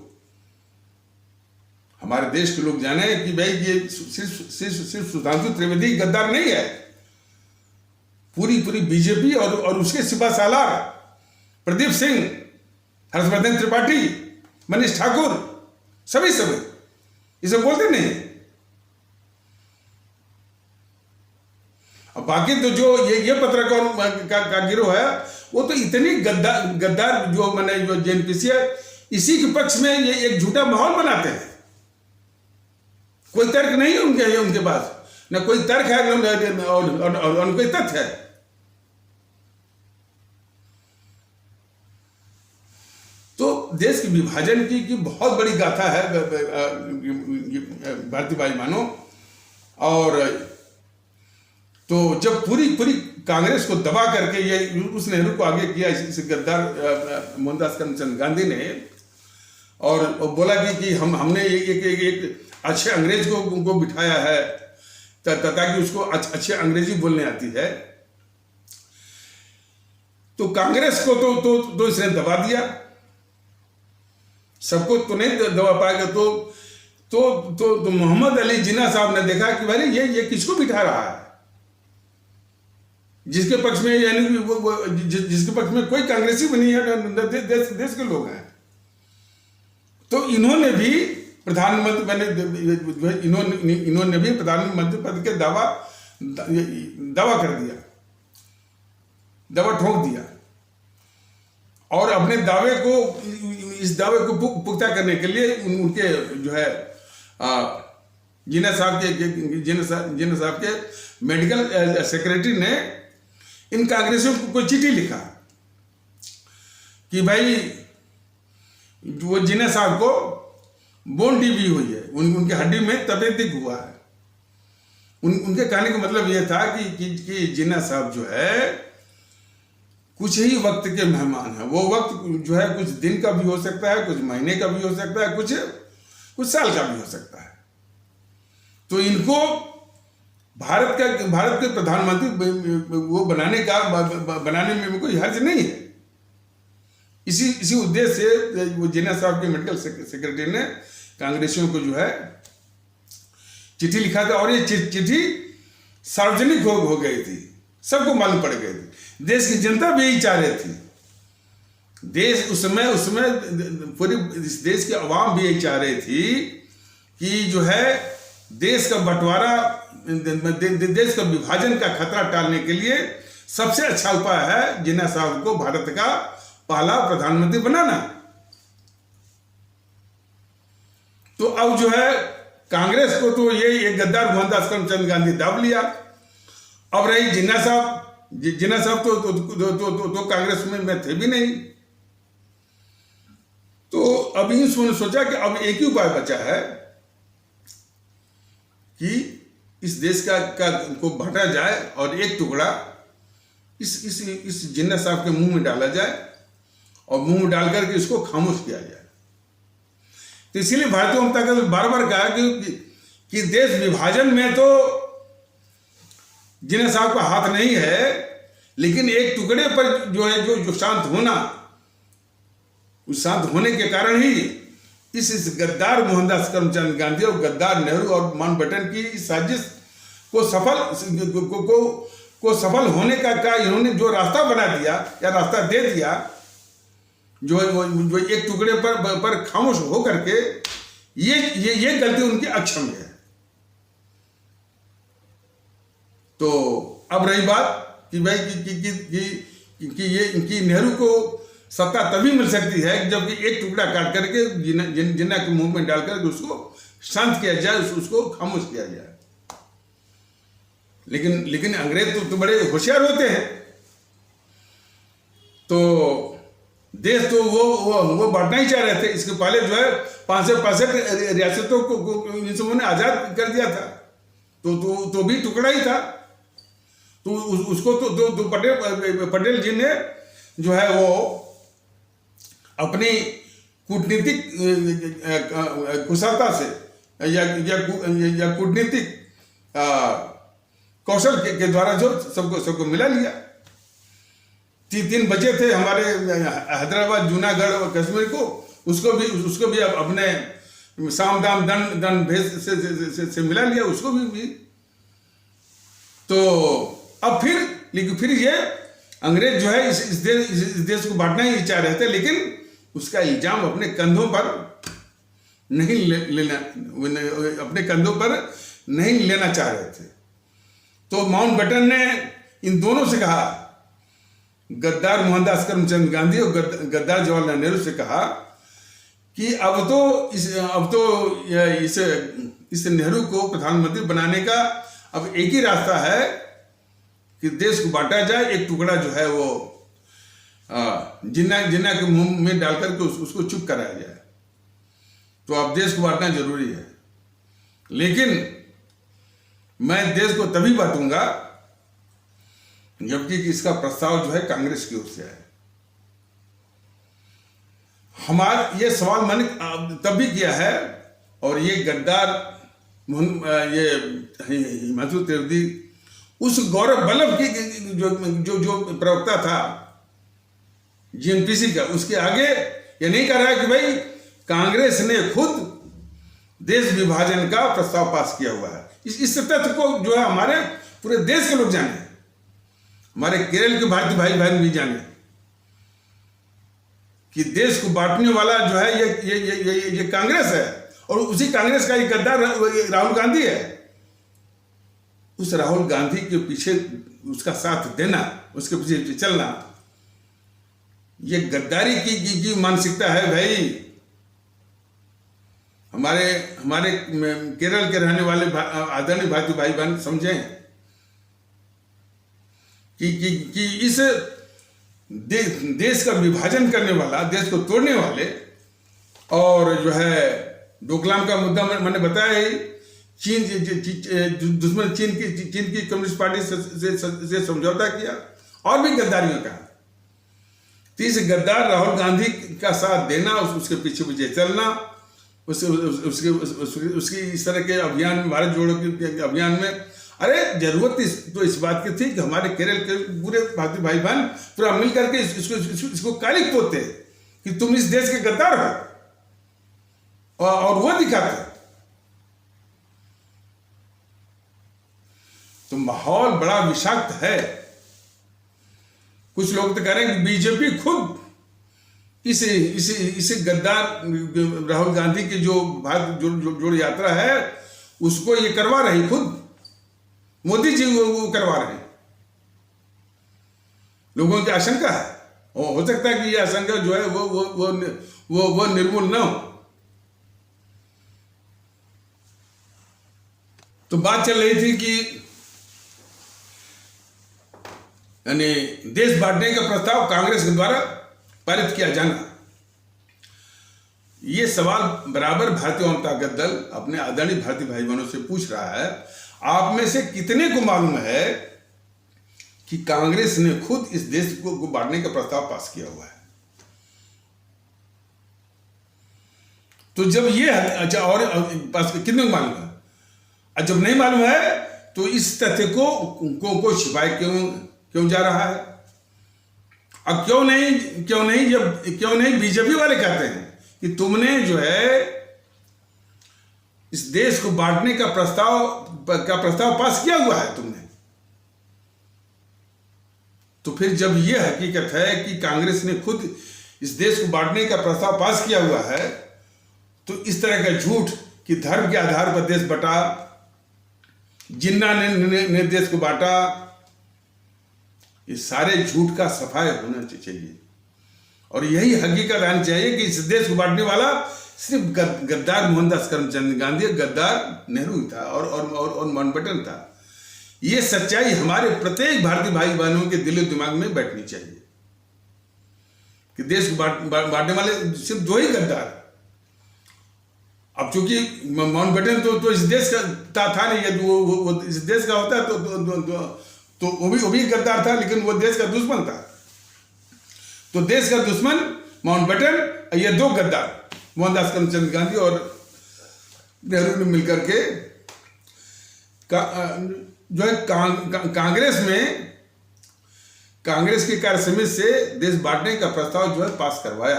हमारे देश के लोग जाने कि भाई ये सिर्फ सुधांशु त्रिवेदी गद्दार नहीं है, पूरी बीजेपी और उसके सिपा सालार प्रदीप सिंह, हर्षवर्धन त्रिपाठी, मनीष ठाकुर, सभी इसे बोलते नहीं। अब बाकी तो जो ये पत्रकार का गिरोह है, वो तो इतनी गद्दार जो मैंने जो जेएनपीसी है, इसी के पक्ष में ये एक झूठा माहौल बनाते हैं। कोई तर्क नहीं है उनके पास, न कोई तर्क है और कोई तथ्य है। तो देश के विभाजन की बहुत बड़ी गाथा है भारतीय भाई मानो। और तो जब पूरी कांग्रेस को दबा करके ये उस नेहरू को आगे किया इस गद्दार मोहनदास करमचंद गांधी ने, और बोला कि हमने एक अच्छे अंग्रेज को बिठाया है ताकि उसको अच्छे अंग्रेजी बोलने आती है। तो कांग्रेस को तो इसने दबा दिया, सबको तो नहीं दबा पाएगा। तो मोहम्मद अली जिन्ना साहब ने देखा कि भाई ये किसको बिठा रहा है, जिसके पक्ष में यानी जिसके पक्ष में कोई कांग्रेसी बनी है, देश के लोग हैं। तो इन्होंने भी प्रधानमंत्री इन्होंने भी प्रधानमंत्री पद के दावा कर दिया, दावा ठोक दिया। और अपने इस दावे को पुख्ता करने के लिए उनके जो है जिन्ना साहब के मेडिकल सेक्रेटरी ने इन कांग्रेसियों को चिट्ठी लिखा कि भाई वो जिन्ना साहब को बोन टीबी हुई है, उनकी हड्डी में तपेदिक हुआ है। उनके कहने का मतलब यह था कि जिन्ना साहब जो है कुछ ही वक्त के मेहमान हैं। वो वक्त जो है कुछ दिन का भी हो सकता है, कुछ महीने का भी हो सकता है, कुछ साल का भी हो सकता है। तो इनको भारत के प्रधानमंत्री वो बनाने में कोई हर्ज नहीं है। इसी उद्देश्य से वो जिन्ना साहब के मेडिकल सेक्रेटरी ने कांग्रेसियों को जो है चिट्ठी लिखा था, और ये चिट्ठी सार्वजनिक हो गई थी, सबको मालूम पड़ गई थी। देश की जनता भी यही चाह रही थी, देश उस समय पूरी देश की आवाम भी यही चाह रही थी कि जो है देश का बंटवारा, देश का विभाजन का खतरा टालने के लिए सबसे अच्छा उपाय है जिन्ना साहब को भारत का पहला प्रधानमंत्री बनाना। तो अब जो है कांग्रेस को तो ये गद्दार मोहनदास करमचंद गांधी दाब लिया। अब रही जिन्ना साहब तो कांग्रेस में थे भी नहीं। तो अभी सोचा कि अब एक ही उपाय बचा है कि इस देश को बांटा जाए और एक टुकड़ा इस जिन्ना साहब के मुंह में डाला जाए और मुंह में डाल करके इसको खामोश किया जाए। तो इसीलिए भारतीय जनता दल बार बार कहा कि देश विभाजन में तो जिन्ना साहब का हाथ नहीं है, लेकिन एक टुकड़े पर जो है जो शांत होना, उस शांत होने के कारण ही इस गद्दार मोहनदास करमचंद गांधी और गद्दार नेहरू और माउंटबेटन की इस साजिश को सफल होने का इन्होंने जो रास्ता बना दिया या रास्ता दे दिया, जो एक टुकड़े पर खामोश हो करके ये गलती उनकी अक्षम है। तो अब रही बात कि भाई कि नेहरू को सत्ता तभी मिल सकती है जबकि एक टुकड़ा काट करके जिन्ना के मुंह में डाल करके उसको शांत किया जाए, उसको खामोश किया जाए। लेकिन अंग्रेज तो बड़े होशियार होते हैं। तो देश तो वो बांटना ही चाह रहे थे। इसके पहले जो है 565 रियासतों को इन सबों ने आजाद कर दिया था। तो भी टुकड़ा ही था। तो उसको तो पटेल जी ने जो है वो अपनी कूटनीतिक कुशलता से या कूटनीतिक कौशल के द्वारा जो सबको मिला लिया। 3 बचे थे हमारे हैदराबाद, जूनागढ़ और कश्मीर को, उसको भी अब अपने साम दाम दंड भेद से मिला लिया, उसको भी। तो अब फिर ये अंग्रेज जो है इस देश को बांटना ही चाह रहे थे, लेकिन उसका इल्जाम अपने कंधों पर नहीं लेना, अपने कंधों पर नहीं लेना चाह रहे थे। तो माउंटबेटन ने इन दोनों से कहा, गद्दार मोहनदास करमचंद गांधी और गद्दार जवाहरलाल नेहरू से कहा कि अब तो इस नेहरू को प्रधानमंत्री बनाने का अब एक ही रास्ता है कि देश को बांटा जाए, एक टुकड़ा जो है वो जिन्ना के मुंह में डालकर के उसको चुप कराया जाए। तो अब देश को बांटना जरूरी है, लेकिन मैं देश को तभी बांटूंगा जबकि इसका प्रस्ताव जो है कांग्रेस की ओर से आए। हमारा ये सवाल मैंने तब भी किया है, और ये गद्दार ये हिमांशु त्रिवेदी उस गौरव वल्लभ की जो प्रवक्ता था जीएनपीसी का, उसके आगे ये नहीं कह रहा है कि भाई कांग्रेस ने खुद देश विभाजन का प्रस्ताव पास किया हुआ है। इस तथ्य को जो है हमारे पूरे देश के लोग जाने, हमारे केरल के भारतीय भाई बहन भी जाने कि देश को बांटने वाला जो है ये कांग्रेस है, और उसी कांग्रेस का एक गद्दार राहुल गांधी है। उस राहुल गांधी के पीछे उसका साथ देना, उसके पीछे चलना, ये गद्दारी की मानसिकता है भाई। हमारे केरल के रहने वाले आदरणीय भारतीय भाई बहन समझें कि इस देश का विभाजन करने वाला, देश को तोड़ने वाले, और जो है डोकलाम का मुद्दा मैंने बताया ही, दुश्मन चीन की कम्युनिस्ट पार्टी से समझौता किया और भी गद्दारियों का। तो इस गद्दार राहुल गांधी का साथ देना, उसके पीछे चलना, उसकी इस तरह के अभियान, भारत जोड़ो के अभियान में, अरे जरूरत तो इस बात की थी कि हमारे केरल के पूरे भारतीय भाई बहन पूरा मिल करके इसको काली पोते कि तुम इस देश के गद्दार हो, और वो दिखाते। तो माहौल बड़ा विषाक्त है। कुछ लोग तो कह रहे हैं कि बीजेपी खुद इस गद्दार राहुल गांधी की जो भारत जोड़ो यात्रा है उसको ये करवा रही, खुद मोदी जी वो करवा रहे हैं। लोगों की आशंका है, और हो सकता है कि ये आशंका जो है वो निर्मूल न हो। तो बात चल रही थी कि यानी देश बांटने का प्रस्ताव कांग्रेस के द्वारा पारित किया जाना। ये सवाल बराबर भारतीय जनता दल अपने आदरणीय भारतीय भाई बहनों से पूछ रहा है, आप में से कितने को मालूम है कि कांग्रेस ने खुद इस देश को बांटने का प्रस्ताव पास किया हुआ है? तो जब ये, अच्छा, और पास कितने को मालूम है? जब नहीं मालूम है तो इस तथ्य को छिपाए क्यों जा रहा है? अब क्यों नहीं बीजेपी वाले कहते हैं कि तुमने जो है इस देश को बांटने का प्रस्ताव पास किया हुआ है तुमने। तो फिर जब यह हकीकत है कि कांग्रेस ने खुद इस देश को बांटने का प्रस्ताव पास किया हुआ है, तो इस तरह का झूठ कि धर्म के आधार पर देश बटा, जिन्ना ने देश को बांटा, ये सारे झूठ का सफाई होना चाहिए। और यही हकीकत आनी चाहिए कि इस देश को बांटने वाला सिर्फ गद्दार मोहनदास करमचंद गांधी, गद्दार नेहरू था और माउंटबेटन था। ये सच्चाई हमारे प्रत्येक भारतीय भाई बहनों के दिलो दिमाग में बैठनी चाहिए कि देश को बांटने वाले सिर्फ 2 ही गद्दार। अब चूंकि माउंटबेटन तो इस देश का था नहीं, यदि वो इस देश का होता तो वो भी गद्दार था, लेकिन वो देश का दुश्मन था। तो देश का दुश्मन माउंटबेटन, ये दो गद्दार मोहनदास करमचंद गांधी और नेहरू ने मिलकर के जो है कांग्रेस की कार्य समिति से देश बांटने का प्रस्ताव जो है पास करवाया।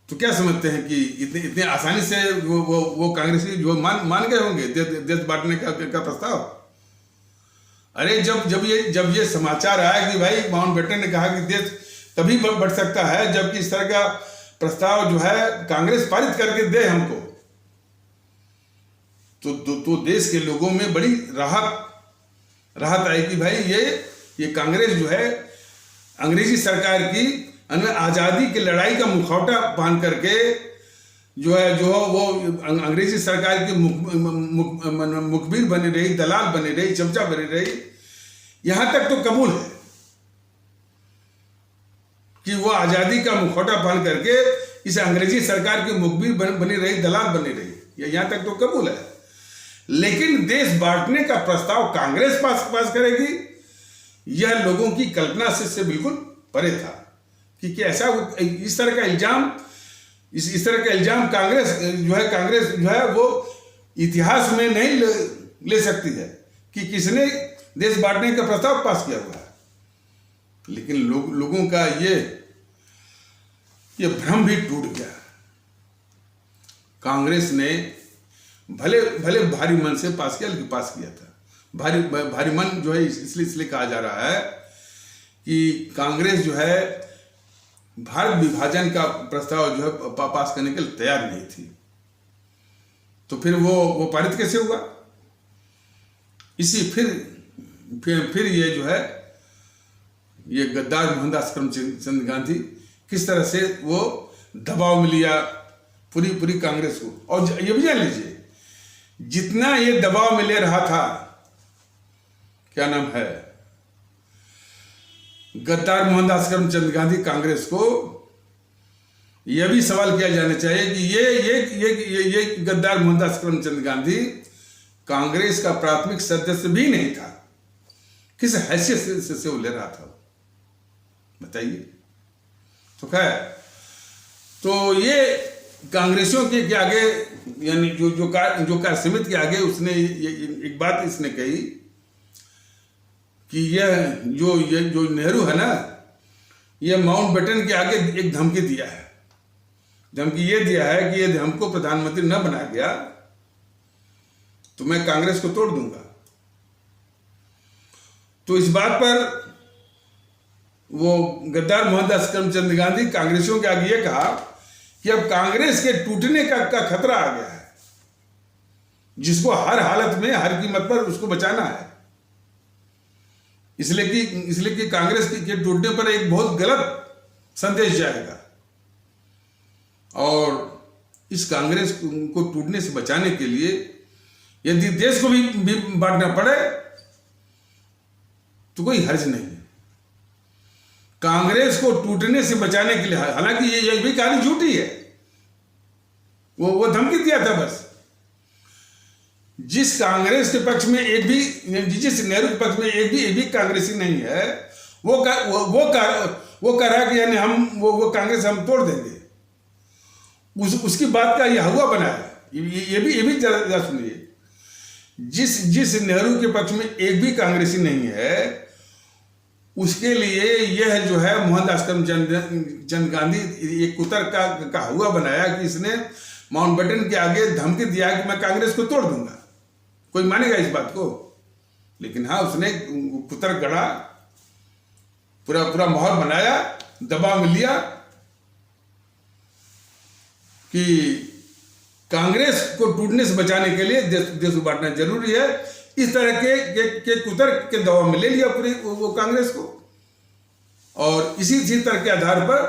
तो क्या समझते हैं कि इतने आसानी से वो कांग्रेस की जो मान गए होंगे देश बांटने का प्रस्ताव? अरे जब ये समाचार आया कि भाई माउंटबेटन ने कहा कि देश तभी बढ़ सकता है जबकि इस तरह का प्रस्ताव जो है कांग्रेस पारित करके दे हमको, तो देश के लोगों में बड़ी राहत आई कि भाई ये कांग्रेस जो है अंग्रेजी सरकार की आजादी की लड़ाई का मुखौटा बांध करके जो वो अंग्रेजी सरकार की मुखबिर बनी रही, दलाल बनी रही, चमचा बनी रही। यहां तक तो कबूल है कि वो आजादी का मुखौटा बांध करके इस अंग्रेजी सरकार की मुखबिर बनी रही, दलाल बनी रही, यहां तक तो कबूल है। लेकिन देश बांटने का प्रस्ताव कांग्रेस पास करेगी, यह लोगों की कल्पना से बिल्कुल परे था कि ऐसा इस तरह का इल्जाम कांग्रेस जो है वो इतिहास में नहीं ले सकती है कि किसने देश बांटने का प्रस्ताव पास किया हुआ है। लेकिन लोगों का ये भ्रम भी टूट गया। कांग्रेस ने भले भारी मन से पास किया था। भारी मन जो है इसलिए कहा जा रहा है कि कांग्रेस जो है भारत विभाजन का प्रस्ताव जो है पास करने के लिए तैयार नहीं थी। तो फिर वो पारित कैसे हुआ? फिर ये जो है ये गद्दार मोहनदास करमचंद गांधी किस तरह से वो दबाव में लिया पूरी कांग्रेस को। और ये भी जान लीजिए, जितना ये दबाव में ले रहा था, क्या नाम है, गद्दार मोहनदास करमचंद गांधी कांग्रेस को, यह भी सवाल किया जाना चाहिए कि ये गद्दार मोहनदास करमचंद गांधी कांग्रेस का प्राथमिक सदस्य भी नहीं था। किस हैसियत से वो ले रहा था, बताइए। तो खैर, तो ये कांग्रेसियों के आगे, यानी जो कार्य समिति के आगे उसने एक बात इसने कही कि यह जो नेहरू है ना, ये माउंटबेटन के आगे एक धमकी दिया है। धमकी ये दिया है कि यदि हमको प्रधानमंत्री न बनाया गया तो मैं कांग्रेस को तोड़ दूंगा। तो इस बात पर वो गद्दार मोहनदास करमचंद गांधी कांग्रेसियों के आगे ये कहा कि अब कांग्रेस के टूटने का खतरा आ गया है, जिसको हर हालत में हर कीमत पर उसको बचाना है। इसलिए कि कांग्रेस के टूटने पर एक बहुत गलत संदेश जाएगा, और इस कांग्रेस को टूटने से बचाने के लिए यदि देश को भी बांटना पड़े तो कोई हर्ज नहीं है। कांग्रेस को टूटने से बचाने के लिए, हालांकि ये भी कहानी झूठी है, वो धमकी दिया था बस। जिस कांग्रेस के पक्ष में जिस नेहरू के पक्ष में एक भी कांग्रेसी नहीं है, वो कह रहा है कि यानी वो कांग्रेस हम तोड़ देंगे। उसकी बात का यह हुआ बना है। ये भी जरा सुनिए। जिस नेहरू के पक्ष में एक भी कांग्रेसी नहीं है, उसके लिए यह जो है मोहनदास करमचंद गांधी एक कुतर का हुआ बनाया कि इसने माउंटबेटन के आगे धमकी दिया कि मैं कांग्रेस को तोड़ दूंगा। कोई मानेगा इस बात को? लेकिन हाँ, उसने कुतर गढ़ा, पूरा माहौल बनाया, दबाव में लिया कि कांग्रेस को टूटने से बचाने के लिए देश को बांटना जरूरी है। इस तरह के कुतर के दबाव में ले लिया पूरी वो कांग्रेस को, और इसी तरह के आधार पर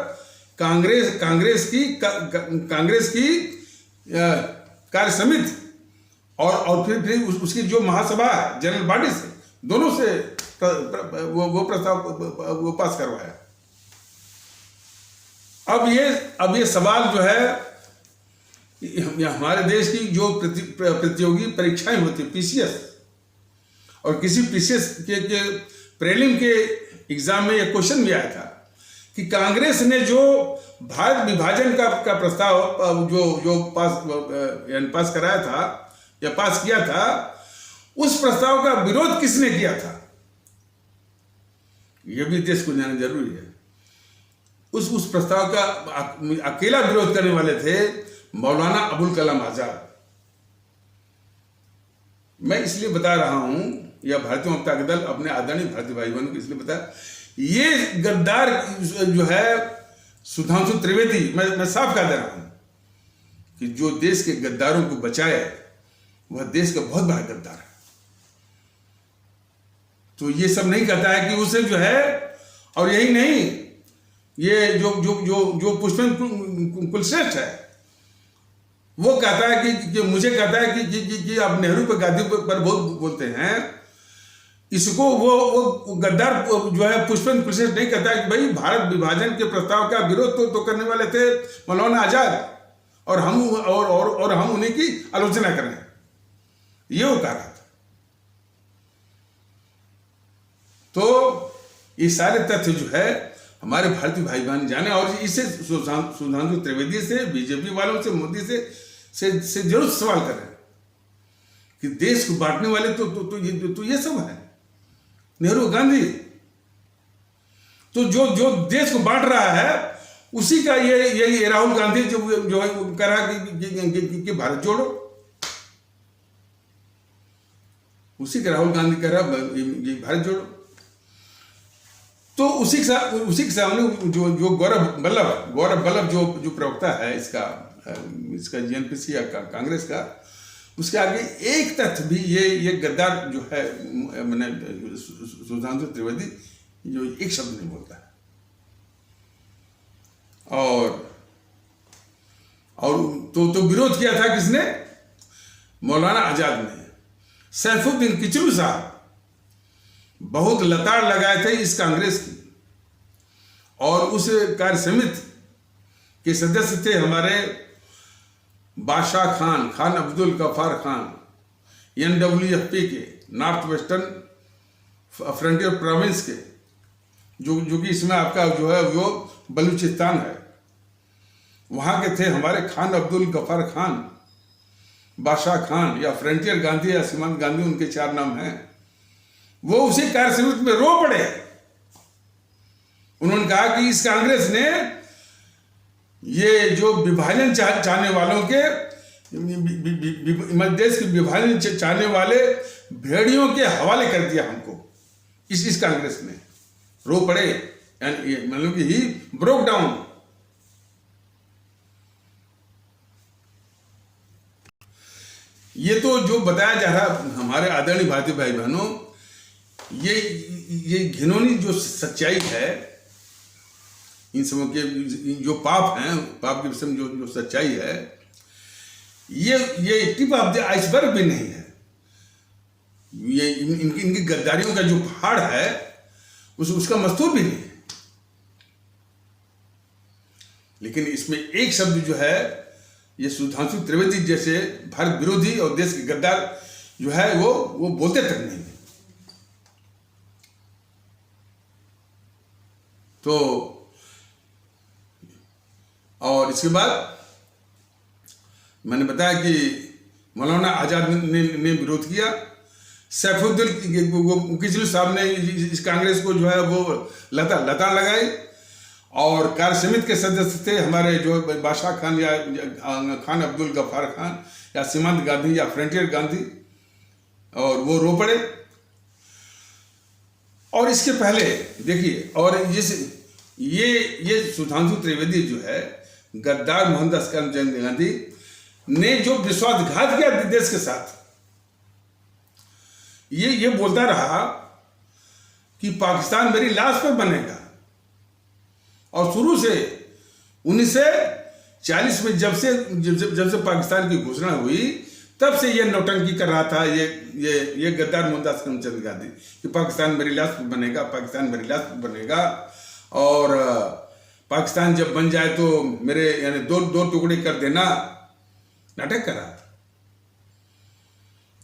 कांग्रेस की कार्य समिति और फिर उसकी जो महासभा है, जनरल बॉडी से, दोनों से वो प्रस्ताव वो पास करवाया। अब ये सवाल जो है हमारे देश की जो प्रतियोगी परीक्षाएं होती है, पीसीएस, और किसी पीसीएस के प्रीलिम के एग्जाम में यह क्वेश्चन भी आया था कि कांग्रेस ने जो भारत विभाजन का प्रस्ताव जो पास कराया था या पास किया था, उस प्रस्ताव का विरोध किसने किया था, यह भी देश को जानना जरूरी है। उस प्रस्ताव का अकेला विरोध करने वाले थे मौलाना अबुल कलाम आजाद। मैं इसलिए बता रहा हूं, या भारतीय जनता दल अपने आदरणीय भारतीय भाई बहनों को इसलिए बताया, ये गद्दार जो है सुधांशु त्रिवेदी, मैं साफ कह दे रहा हूं कि जो देश के गद्दारों को बचाए वह देश का बहुत बड़ा गद्दार है। तो ये सब नहीं कहता है कि उसे जो है, और यही नहीं, ये जो पुष्पेंद्र कुलश्रेष्ठ है वो कहता है कि मुझे कहता है कि आप नेहरू पर गांधी पर बहुत बोलते हैं। इसको वो गद्दार जो है पुष्पेंद्र कुलश्रेष्ठ नहीं कहता है कि भाई भारत विभाजन के प्रस्ताव का विरोध तो करने वाले थे मौलाना आजाद, और हम उन्हीं की आलोचना करें, ये वो कह रहा था। तो ये सारे तथ्य जो है हमारे भारतीय भाई बहन जाने, और इसे सुधांशु त्रिवेदी से, बीजेपी वालों से, मोदी से जरूर सवाल करें कि देश को बांटने वाले तो ये सब है, नेहरू गांधी। तो जो देश को बांट रहा है उसी का ये राहुल गांधी जो है कह रहा है कि भारत जोड़ो, उसी का राहुल गांधी कह रहा है भारत जोड़ो। तो उसी के सामने जो गौरव बल्लभ जो प्रवक्ता है इसका जीएनपीसी या कांग्रेस का, उसके आगे एक तथ्य भी ये गद्दार जो है, मैंने सुधांशु त्रिवेदी जो एक शब्द नहीं बोलता है। और तो विरोध किया था किसने? मौलाना आजाद ने। सैफुद्दीन किचलू साहब बहुत लताड़ लगाए थे इस कांग्रेस की, और उस कार्य समिति के सदस्य थे हमारे बादशाह खान अब्दुल गफ्फार खान, NWFP के, नॉर्थ वेस्टर्न फ्रंटियर प्रोविंस के, जो कि इसमें आपका जो है वो बलूचिस्तान है, वहां के थे हमारे खान अब्दुल गफ्फार खान, बादशाह खान या फ्रंटियर गांधी या सीमांत गांधी, उनके 4 नाम हैं। वो उसी कार्य समिति में रो पड़े। उन्होंने कहा कि इस कांग्रेस ने ये जो विभाजन चाहने वालों के, देश के विभाजन चाहने वाले भेड़ियों के हवाले कर दिया हमको, इस कांग्रेस ने। रो पड़े, मतलब कि ही ब्रोक डाउन। ये तो जो बताया जा रहा हमारे आदरणीय भारतीय भाई बहनों, ये घिनौनी जो सच्चाई है, इन सबों के जो पाप हैं, पाप के विषय में जो सच्चाई है, ये टिप ऑफ द आइसबर्ग भी नहीं है। ये इनकी गद्दारियों का जो पहाड़ है उसका मस्तूर भी नहीं है। लेकिन इसमें एक शब्द जो है, ये सुधांशु त्रिवेदी जैसे भारत विरोधी और देश के गद्दार जो है वो बोलते तक नहीं। तो और इसके बाद मैंने बताया कि मौलाना आजाद ने विरोध किया। सैफुद्दीन किचलू साहब ने इस कांग्रेस को जो है वो लता लगाई, और कार्य समिति के सदस्य थे हमारे जो बादशाह खान या खान अब्दुल गफ्फार खान या सीमांत गांधी या फ्रंटियर गांधी, और वो रो पड़े। और इसके पहले देखिए, और ये सुधांशु त्रिवेदी जो है गद्दार मोहनदास करमचंद गांधी ने जो विश्वासघात किया देश के साथ, ये बोलता रहा कि पाकिस्तान मेरी लाश पर बनेगा। और शुरू से 1940 में जब से पाकिस्तान की घोषणा हुई, तब से ये नौटंकी कर रहा था ये गद्दार मोहनदास करमचंद गांधी कि पाकिस्तान मेरी लाश पर बनेगा, पाकिस्तान मेरी लाश पर बनेगा, और पाकिस्तान जब बन जाए तो मेरे यानी दो टुकड़े कर देना। नाटक कर रहा था।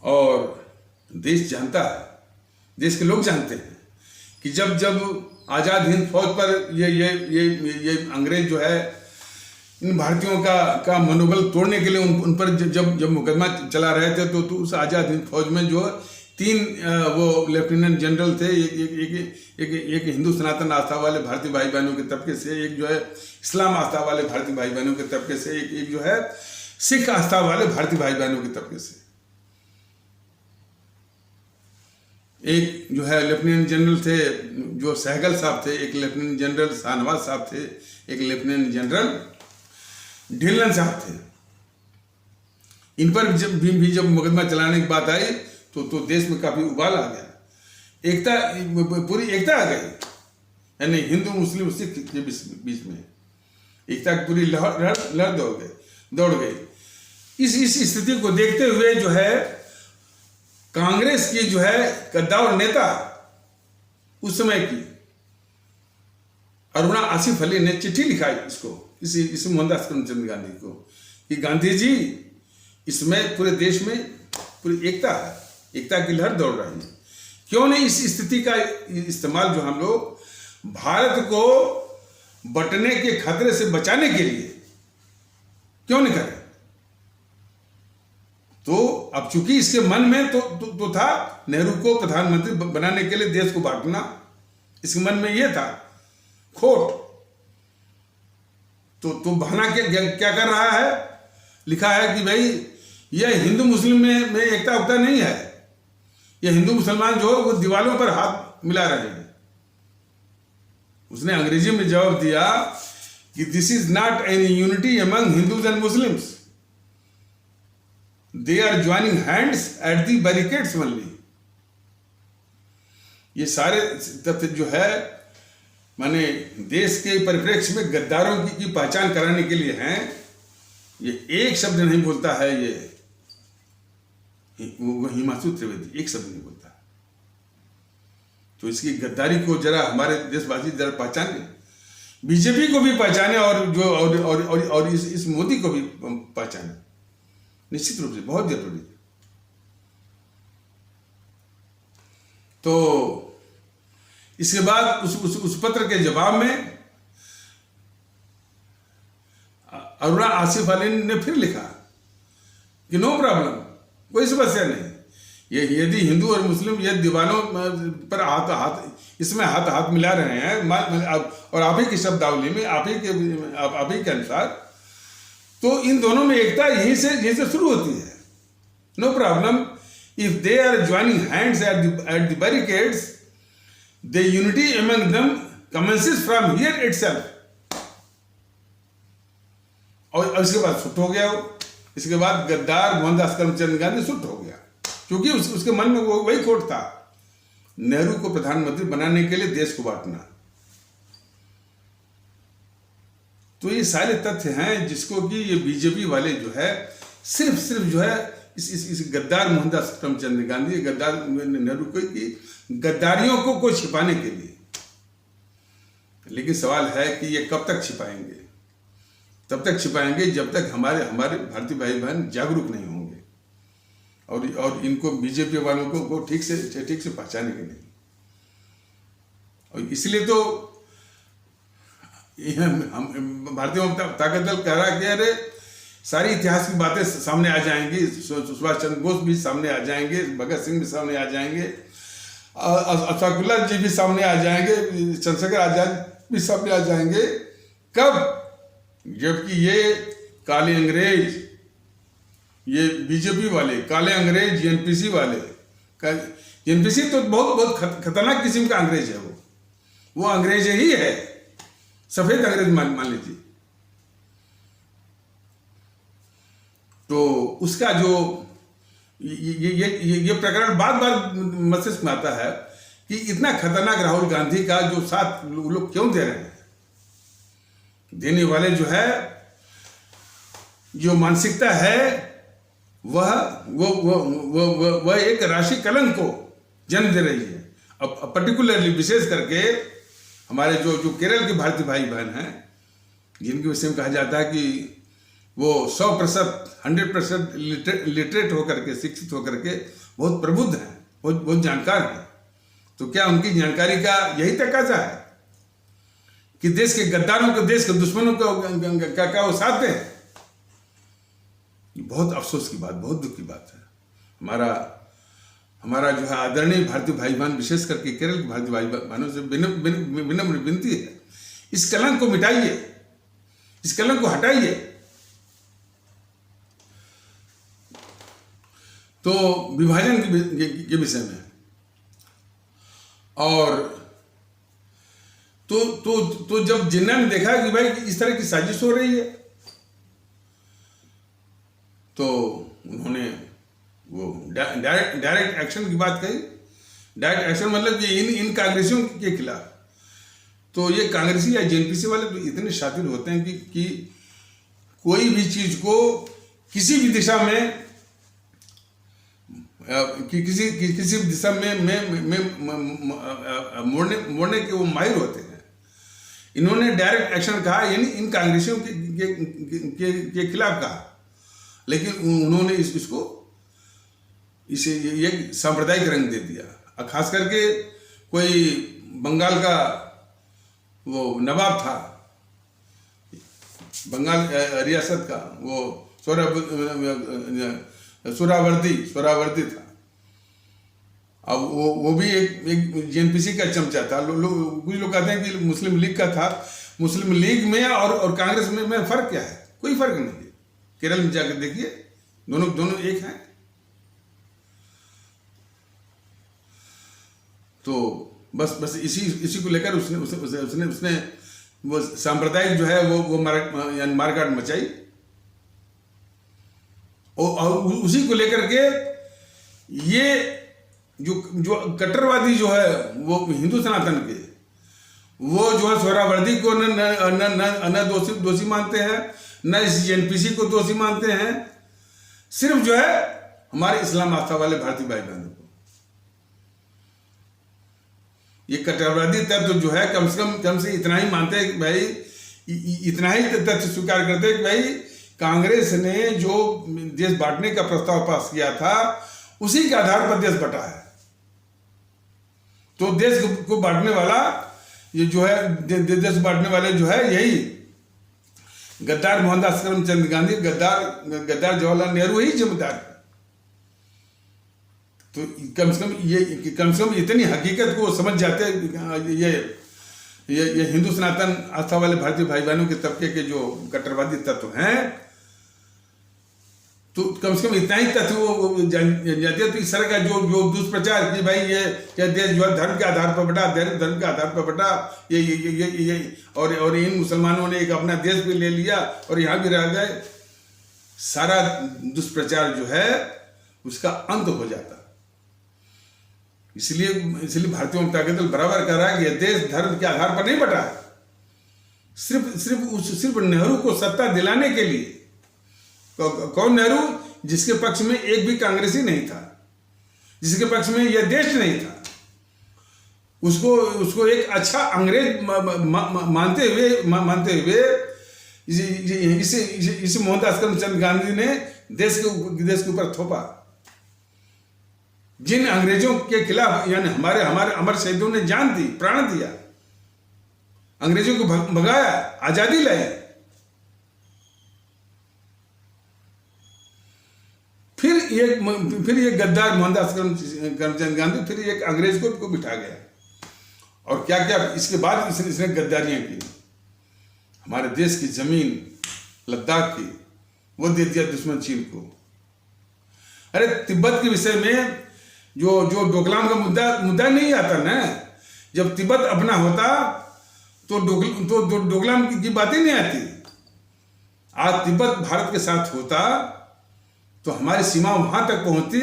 और देश जानता है, देश के लोग जानते हैं कि जब जब आज़ाद हिंद फौज पर ये अंग्रेज जो है इन भारतीयों का मनोबल तोड़ने के लिए उन पर जब मुकदमा चला रहे थे, तो उस आज़ाद हिंद फौज में जो 3 वो लेफ्टिनेंट जनरल थे, एक हिंदू सनातन आस्था वाले भारतीय भाई बहनों के तबके से, एक जो है इस्लाम आस्था वाले भारतीय भाई बहनों के तबके से, एक जो है सिख आस्था वाले भारतीय भाई बहनों के तबके से। एक जो है लेफ्टिनेंट जनरल थे जो सहगल साहब थे, एक लेफ्टिनेंट जनरल शाहनवाज साहब थे, एक लेफ्टिनेंट जनरल ढिल्लन साहब थे। इन पर जब मुकदमा चलाने की बात आई तो देश में काफी उबाल आ गया, पूरी एकता आ गई, यानी हिंदू मुस्लिम सिख के बीच में एकता की पूरी लहर दौड़ गई। इस स्थिति को देखते हुए जो है कांग्रेस की जो है कद्दावर नेता उस समय की अरुणा आसिफ अली ने चिट्ठी लिखा इस मोहनदास करमचंद गांधी को कि गांधी जी, इसमें पूरे देश में पूरी एकता है, एकता की लहर दौड़ रही है, क्यों नहीं इस स्थिति का इस्तेमाल जो हम लोग भारत को बंटने के खतरे से बचाने के लिए क्यों नहीं करें। तो अब चूंकि इसके मन में तो था नेहरू को प्रधानमंत्री बनाने के लिए देश को बांटना, इसके मन में यह था खोट, तो बहाना क्या कर रहा है, लिखा है कि भाई यह हिंदू मुस्लिम में एकता उकता नहीं है, यह हिंदू मुसलमान जो वो दीवालों पर हाथ मिला रहे हैं। उसने अंग्रेजी में जवाब दिया कि this is not any unity among Hindus and Muslims, they are joining hands at the barricades only. ये सारे तथ्य जो है माने देश के परिप्रेक्ष्य में गद्दारों की पहचान कराने के लिए हैं। ये एक शब्द नहीं बोलता है, ये वो हिमांशु त्रिवेदी एक शब्द नहीं बोलता। तो इसकी गद्दारी को जरा हमारे देशवासी जरा पहचाने, बीजेपी को भी पहचाने और इस मोदी को भी पहचाने, निश्चित रूप से बहुत जरूरी है। तो इसके बाद उस पत्र के जवाब में अरुणा आसिफ अली ने फिर लिखा कि नो प्रॉब्लम, कोई समस्या नहीं, ये यदि हिंदू और मुस्लिम ये दीवानों पर इसमें हाथ मिला रहे हैं और आप ही की शब्दावली में आप ही के अनुसार, तो इन दोनों में एकता यहीं से शुरू होती है। No problem if they are joining hands at the barricades, the unity among them commences from here itself. और इसके बाद सुट हो गया वो, इसके बाद गद्दार मोहनदास करमचंद गांधी सुट हो गया, क्योंकि उसके मन में वो वही खोट था, नेहरू को प्रधानमंत्री बनाने के लिए देश को बांटना। तो ये सारे तथ्य हैं जिसको कि ये बीजेपी वाले जो है सिर्फ जो है इस गद्दार मोहनदास करमचंद गांधी, गद्दार नेहरू को की गद्दारियों को छिपाने के लिए। लेकिन सवाल है कि ये कब तक छिपाएंगे? तब तक छिपाएंगे जब तक हमारे भारतीय भाई बहन जागरूक नहीं होंगे और इनको बीजेपी वालों को ठीक से पहचानेंगे नहीं। और इसलिए तो हम भारतीय ताकत दल कह रहा कि अरे सारी इतिहास की बातें सामने आ जाएंगी, सुभाष चंद्र बोस भी सामने आ जाएंगे, भगत सिंह भी सामने आ जाएंगे, अशफाकुल्ला जी भी सामने आ जाएंगे, चंद्रशेखर आजाद भी सामने आ जाएंगे। कब? जबकि ये काले अंग्रेज, ये बीजेपी वाले काले अंग्रेज, एनपीसी वाले, एनपीसी तो बहुत खतरनाक किस्म का अंग्रेज है, वो अंग्रेज ही है, सफेद अंग्रेज मान लीजिए। तो उसका जो ये प्रकरण बार मस्तिष्क में आता है कि इतना खतरनाक राहुल गांधी का जो साथ लोग क्यों दे रहे हैं। देने वाले जो है, जो मानसिकता है वह एक राशि कलंक को जन्म दे रही है। अब पर्टिकुलरली विशेष करके हमारे जो केरल के भारतीय भाई बहन हैं, जिनके विषय में कहा जाता है कि वो 100% 100% लिटरेट होकर के, शिक्षित होकर के बहुत प्रबुद्ध हैं, बहुत जानकार हैं। तो क्या उनकी जानकारी का यही तकाजा है कि देश के गद्दारों को, देश के दुश्मनों को क्या वो साथ दें? ये बहुत अफसोस की बात, बहुत दुख की बात है। हमारा जो है आदरणीय भारतीय भाई बहन, विशेष करके केरल के भारतीय भाई बहनों से विनम्र विनती है, इस कलंक को मिटाइए, इस कलंक को हटाइए। तो विभाजन के विषय में और तो जब जिन्ना ने देखा कि भाई इस तरह की साजिश हो रही है, तो उन्होंने वो डायरेक्ट एक्शन की बात कही। डायरेक्ट एक्शन मतलब कि इन कांग्रेसियों के खिलाफ। तो ये कांग्रेसी या जेएनपीसी वाले तो इतने शातिर होते हैं कि कोई भी चीज को किसी भी दिशा में किसी दिशा में मोड़ने के वो माहिर होते हैं। इन्होंने डायरेक्ट एक्शन कहा, यानी इन कांग्रेसियों के खिलाफ कहा, लेकिन उन्होंने इसको इसे ये सांप्रदायिक रंग दे दिया। खास करके कोई बंगाल का वो नवाब था, बंगाल रियासत का, वो सोहरावर्दी था। अब वो भी एक जेएनपीसी का चमचा था। कुछ लोग कहते हैं कि मुस्लिम लीग का था। मुस्लिम लीग में और कांग्रेस में फर्क क्या है? कोई फर्क नहीं है। केरल में जाकर देखिए, दोनों एक हैं। तो बस इसी को लेकर उसने वो सांप्रदायिक जो है वो मारकाट मचाई, और उसी को लेकर के ये जो कट्टरवादी जो है वो हिंदू सनातन के, वो जो है सोहरावर्दी को न दोषी मानते हैं, न इस जेएनपीसी को दोषी मानते हैं, सिर्फ जो है हमारे इस्लाम आस्था वाले भारतीय भाई बहनों को। ये कट्टरवादी तत्व जो है कम से इतना ही मानते हैं कि भाई, इतना ही तथ्य स्वीकार करते हैं कि भाई कांग्रेस ने जो देश बांटने का प्रस्ताव पास किया था उसी के आधार पर देश बटा है। तो देश को बांटने वाला ये जो है, देश बांटने वाले जो है यही गद्दार मोहनदास करमचंद गांधी, गद्दार जवाहरलाल नेहरू ही जिम्मेदार है। तो कम से कम इतनी हकीकत को समझ जाते ये हिंदू सनातन आस्था वाले भारतीय भाई बहनों के तबके के जो कट्टरवादी तत्व हैं, तो कम से कम इतना ही तत्व वो जान जाते हैं। तो इस तरह का जो दुष्प्रचार कि भाई ये देश जो है धर्म के आधार पर बटा, धर्म के आधार पर बटा, ये और इन मुसलमानों ने एक अपना देश भी ले लिया और यहाँ भी रह गए, सारा दुष्प्रचार जो है उसका अंत हो जाता। इसलिए भारतीय जनता दल बराबर कर रहा है कि यह देश धर्म के आधार पर नहीं बटा है। सिर्फ नेहरू को सत्ता दिलाने के लिए। कौन नेहरू? जिसके पक्ष में एक भी कांग्रेसी नहीं था, जिसके पक्ष में यह देश नहीं था, उसको एक अच्छा अंग्रेज मानते हुए इसे मोहनदास करमचंद गांधी ने देश के ऊपर थोपा। जिन अंग्रेजों के खिलाफ, यानी हमारे अमर शहीदों ने जान दी, प्राण दिया, अंग्रेजों को भगाया, आजादी लाई, फिर ये गद्दार मोहनदास करमचंद गांधी फिर एक अंग्रेज को बिठा गया। और क्या क्या इसके बाद इसने गद्दारियां की। हमारे देश की जमीन लद्दाख की वो दे दिया दुश्मन चीन को। अरे तिब्बत के विषय में जो डोकलाम का मुद्दा नहीं आता ना, जब तिब्बत अपना होता तो डोकलाम की बात ही नहीं आती। आज तिब्बत भारत के साथ होता तो हमारी सीमा वहां तक पहुंचती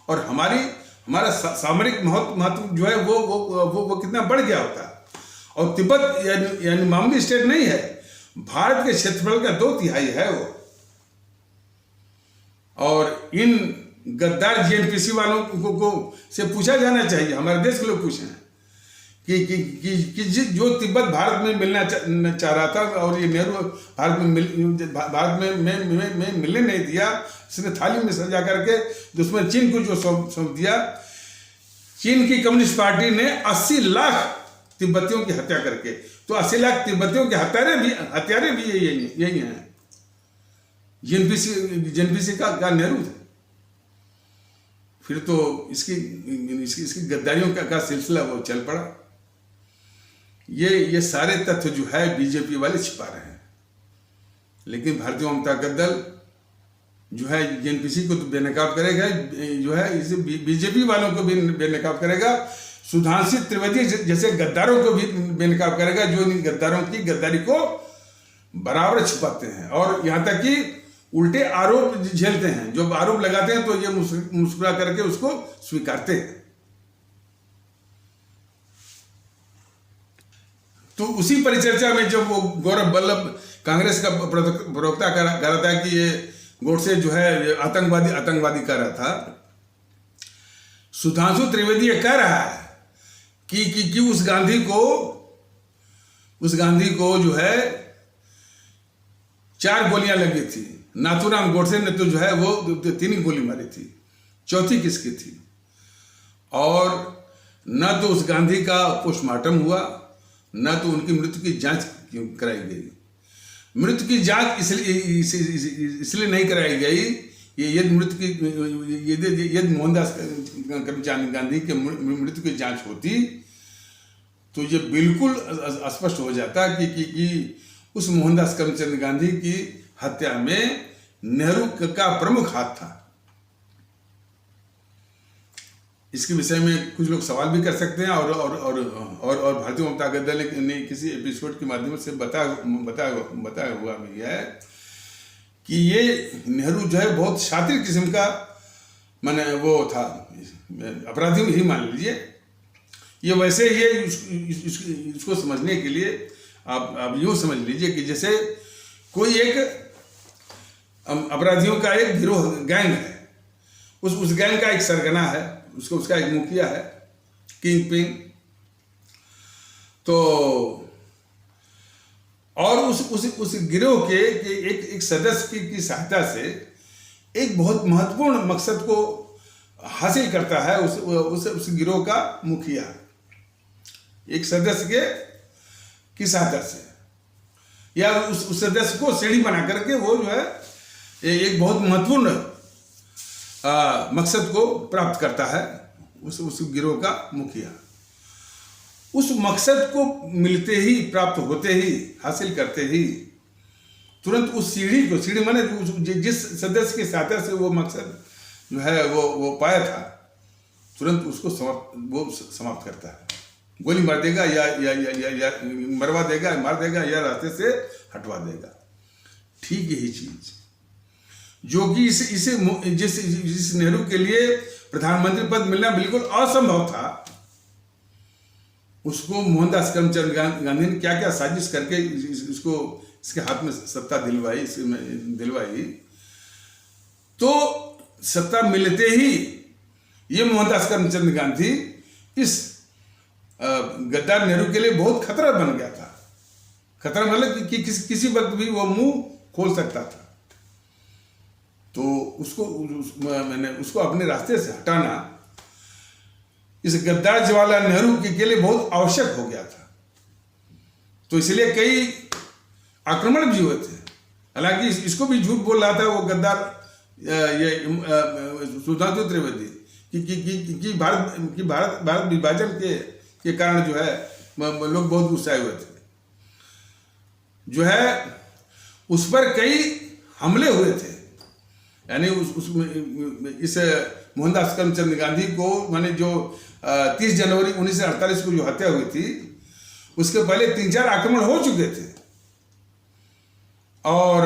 और हमारा सामरिक महत्व जो है वो कितना बढ़ गया होता। और तिब्बत यानी मामूली स्टेट नहीं है, भारत के क्षेत्रफल का 2/3 है वो। और इन गद्दार जेएनपीसी वालों को से पूछा जाना चाहिए, हमारे देश के लोग पूछे कि जो तिब्बत भारत में मिलना चाह रहा था और ये नेहरू भारत में मिलने नहीं दिया, इसने थाली में सजा करके तो उसमें चीन को जो सौंप दिया। चीन की कम्युनिस्ट पार्टी ने 80 लाख तिब्बतियों की हत्या करके, तो 80 लाख तिब्बतियों के हत्यारे भी यही हैं। जेएनपीसी का नेहरू थे। फिर तो इसकी गद्दारियों का सिलसिला वो चल पड़ा। ये सारे तथ्य जो है बीजेपी वाले छिपा रहे हैं, लेकिन भारतीय जनता दल जो है जेएनपीसी को तो बेनकाब करेगा, जो है इसे बीजेपी वालों को भी बेनकाब करेगा, सुधांशु त्रिवेदी जैसे गद्दारों को भी बेनकाब करेगा, जो इन गद्दारों की गद्दारी को बराबर छिपाते हैं और यहाँ तक कि उल्टे आरोप झेलते हैं। जो आरोप लगाते हैं तो ये मुस्कुरा करके उसको स्वीकारते हैं। तो उसी परिचर्चा में जब वो गौरव वल्लभ कांग्रेस का प्रवक्ता कह रहा था कि ये गोडसे जो है आतंकवादी कर रहा था, सुधांशु त्रिवेदी ये कह रहा है कि उस गांधी को जो है 4 गोलियां लगी थी। नाथूराम गोडसे ने तो जो है वो 3 ही गोली मारी थी, चौथी किसकी थी? और न तो उस गांधी का पोस्टमार्टम हुआ, न तो उनकी मृत्यु की जांच कराई गई। मृत्यु की जांच इसलिए नहीं कराई गई, यदि मोहनदास करमचंद गांधी के मृत्यु की जांच होती तो ये बिल्कुल स्पष्ट हो जाता कि उस मोहनदास करमचंद गांधी की हत्या में नेहरू का प्रमुख हाथ था। इसके विषय में कुछ लोग सवाल भी कर सकते हैं और भारतीय जनता दल ने किसी एपिसोड के माध्यम से बताया हुआ भी है कि ये नेहरू जो है बहुत शातिर किस्म का माने वो था, अपराधी ही मान लीजिए। ये वैसे ये इसको समझने के लिए आप यूँ समझ लीजिए कि जैसे कोई एक अपराधियों का एक गिरोह गैंग है, उस गैंग का एक सरगना है, उसका एक मुखिया है, किंग पिन। तो और उस गिरोह के एक सदस्य की सहायता से एक बहुत महत्वपूर्ण मकसद को हासिल करता है उस गिरोह का मुखिया, एक सदस्य की सहायता से, या उस सदस्य को सीढ़ी बना करके वो जो है एक बहुत महत्वपूर्ण मकसद को प्राप्त करता है उस गिरोह का मुखिया। उस मकसद को मिलते ही, प्राप्त होते ही, हासिल करते ही तुरंत उस सीढ़ी माने जिस सदस्य की सहायता से वो मकसद जो है वो पाया था, तुरंत उसको समाप्त करता है। गोली मार देगा या मरवा देगा, मार देगा या रास्ते से हटवा देगा। ठीक यही चीज जो कि जिस नेहरू के लिए प्रधानमंत्री पद मिलना बिल्कुल असंभव था, उसको मोहनदास करमचंद गांधी ने क्या क्या साजिश करके इसके हाथ में सत्ता दिलवाई। तो सत्ता मिलते ही ये मोहनदास करमचंद गांधी इस गद्दार नेहरू के लिए बहुत खतरा बन गया था। खतरा मतलब कि किसी वक्त भी वो मुंह खोल सकता था। तो उसको अपने रास्ते से हटाना इस गद्दार जवाहरलाल नेहरू के लिए बहुत आवश्यक हो गया था। तो इसलिए कई आक्रमण भी हुए थे। हालांकि इसको भी झूठ बोल रहा था वो गद्दार सुधांशु त्रिवेदी कि भारत विभाजन के कारण जो है लोग बहुत गुस्साए हुए थे। जो है उस पर कई हमले हुए थे, यानी इस मोहनदास करमचंद गांधी को माने जो 30 जनवरी 1948 को जो हत्या हुई थी, उसके पहले 3-4 आक्रमण हो चुके थे। और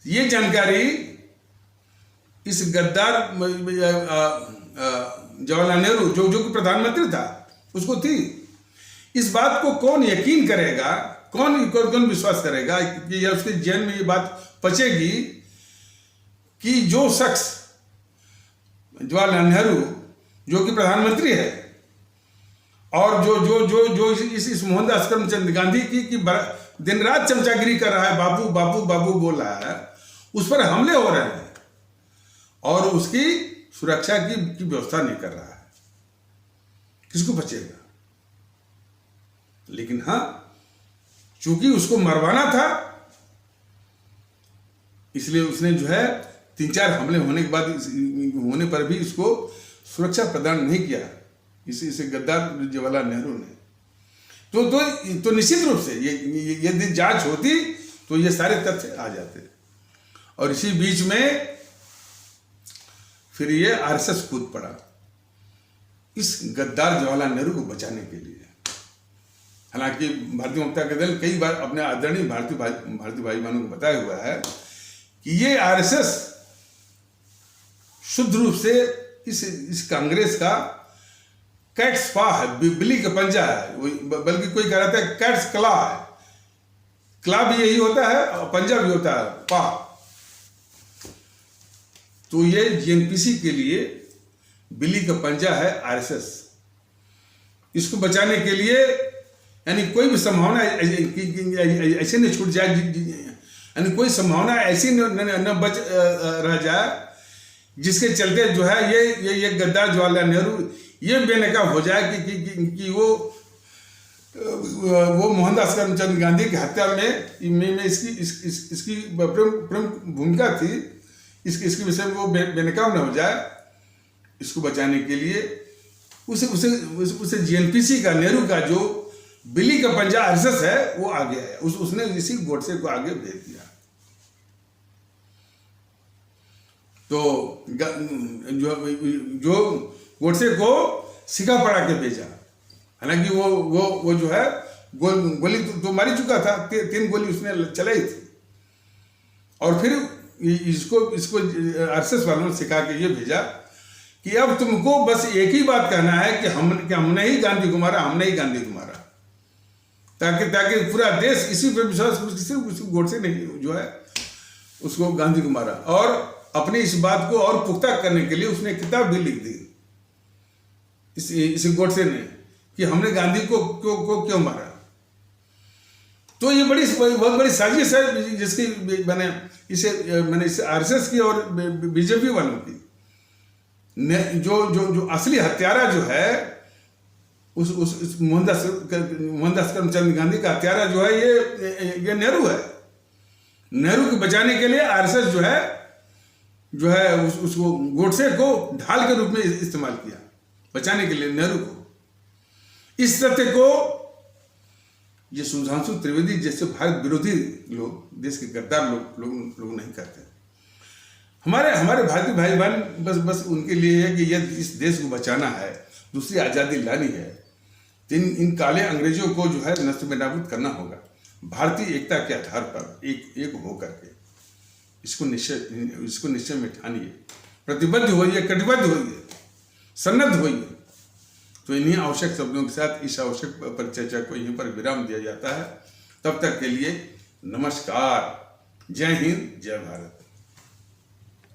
ये जानकारी इस गद्दार जवाहरलाल नेहरू जो कि प्रधानमंत्री था उसको थी। इस बात को कौन यकीन करेगा, कौन विश्वास करेगा कि या उसके जहन में ये बात पचेगी कि जो शख्स जवाहरलाल नेहरू जो कि प्रधानमंत्री है और जो जो जो जो इस मोहनदास करमचंद गांधी की दिन रात चमचागिरी कर रहा है, बाबू बाबू बाबू बोल रहा है, उस पर हमले हो रहे हैं और उसकी सुरक्षा की व्यवस्था नहीं कर रहा है, किसको बचेगा? लेकिन हाँ, चूंकि उसको मरवाना था इसलिए उसने जो है 3-4 हमले होने के बाद होने पर भी इसको सुरक्षा प्रदान नहीं किया, इसे गद्दार जवाहरलाल नेहरू ने। तो निश्चित रूप से ये यदि जांच होती तो ये सारे तथ्य आ जाते। और इसी बीच में फिर ये आरएसएस कूद पड़ा इस गद्दार जवाहरलाल नेहरू को बचाने के लिए। हालांकि भारतीय जनता दल कई बार अपने आदरणीय भारतीय भाई बहनों को बताया हुआ है कि ये आरएसएस शुद्ध रूप से इस कांग्रेस का कैट्स पा है, बिल्ली का पंजा है, बल्कि कोई कह रहा था कैट्स क्ला है। क्ला भी यही होता है और पंजा भी होता है, पा। तो ये जीएनपीसी के लिए बिल्ली का पंजा है आरएसएस। इसको बचाने के लिए यानी कोई भी संभावना ऐसे न छूट जाए, यानी कोई संभावना ऐसी न बच रह जाए जिसके चलते जो है ये गद्दार जवाहरलाल नेहरू ये बेनकाब हो जाए कि वो मोहनदास करमचंद गांधी की हत्या में इसकी प्रमुख भूमिका थी, इसके विषय में वो बेनकाब न हो जाए। इसको बचाने के लिए उसे जीएनपीसी का, नेहरू का जो बिल्ली का पंजा आरएसएस है वो आगे आया, उसने इसी गोडसे को आगे भेज दिया। तो जो गोडसे को सिखापड़ा के भेजा, हालांकि वो जो है गोली तो मारी चुका था, 3 गोली उसने चलाई थी। और फिर इसको आरएसएस वालों ने सिखा के ये भेजा कि अब तुमको बस एक ही बात कहना है कि हमने ही गांधी को मारा, हमने ही गांधी को मारा, ताकि पूरा देश इसी पर विश्वास, गोडसे ने जो है उसको गांधी को मारा। और अपनी इस बात को और पुख्ता करने के लिए उसने किताब भी लिख दी इस गोडसे ने कि हमने गांधी को क्यों मारा। तो ये बहुत बड़ी साजिश है जिसकी मैंने इसे आरएसएस की और बीजेपी वालों की जो असली हत्यारा जो है उस मोहनदास करमचंद गांधी का हत्यारा जो है ये नेहरू है। नेहरू को बचाने के लिए आरएसएस जो है उसको गोडसे को ढाल के रूप में इस्तेमाल किया बचाने के लिए नेहरू को। इस तथ्य को ये सुधांशु त्रिवेदी जैसे भारत विरोधी लोग, देश के गद्दार लोग नहीं करते। हमारे भारतीय भाई बहन बस उनके लिए है कि यदि इस देश को बचाना है, दूसरी आज़ादी लानी है, तो इन काले अंग्रेजों को जो है नष्ट नाबूद करना होगा भारतीय एकता के आधार पर, एक होकर के। इसको निश्चय में ठानिए, प्रतिबद्ध होइए, कटिबद्ध होइए, सन्नद्ध होइए। तो इन्हीं आवश्यक शब्दों के साथ इस आवश्यक परिचर्चा को यहीं पर विराम दिया जाता है। तब तक के लिए नमस्कार, जय हिंद, जय भारत।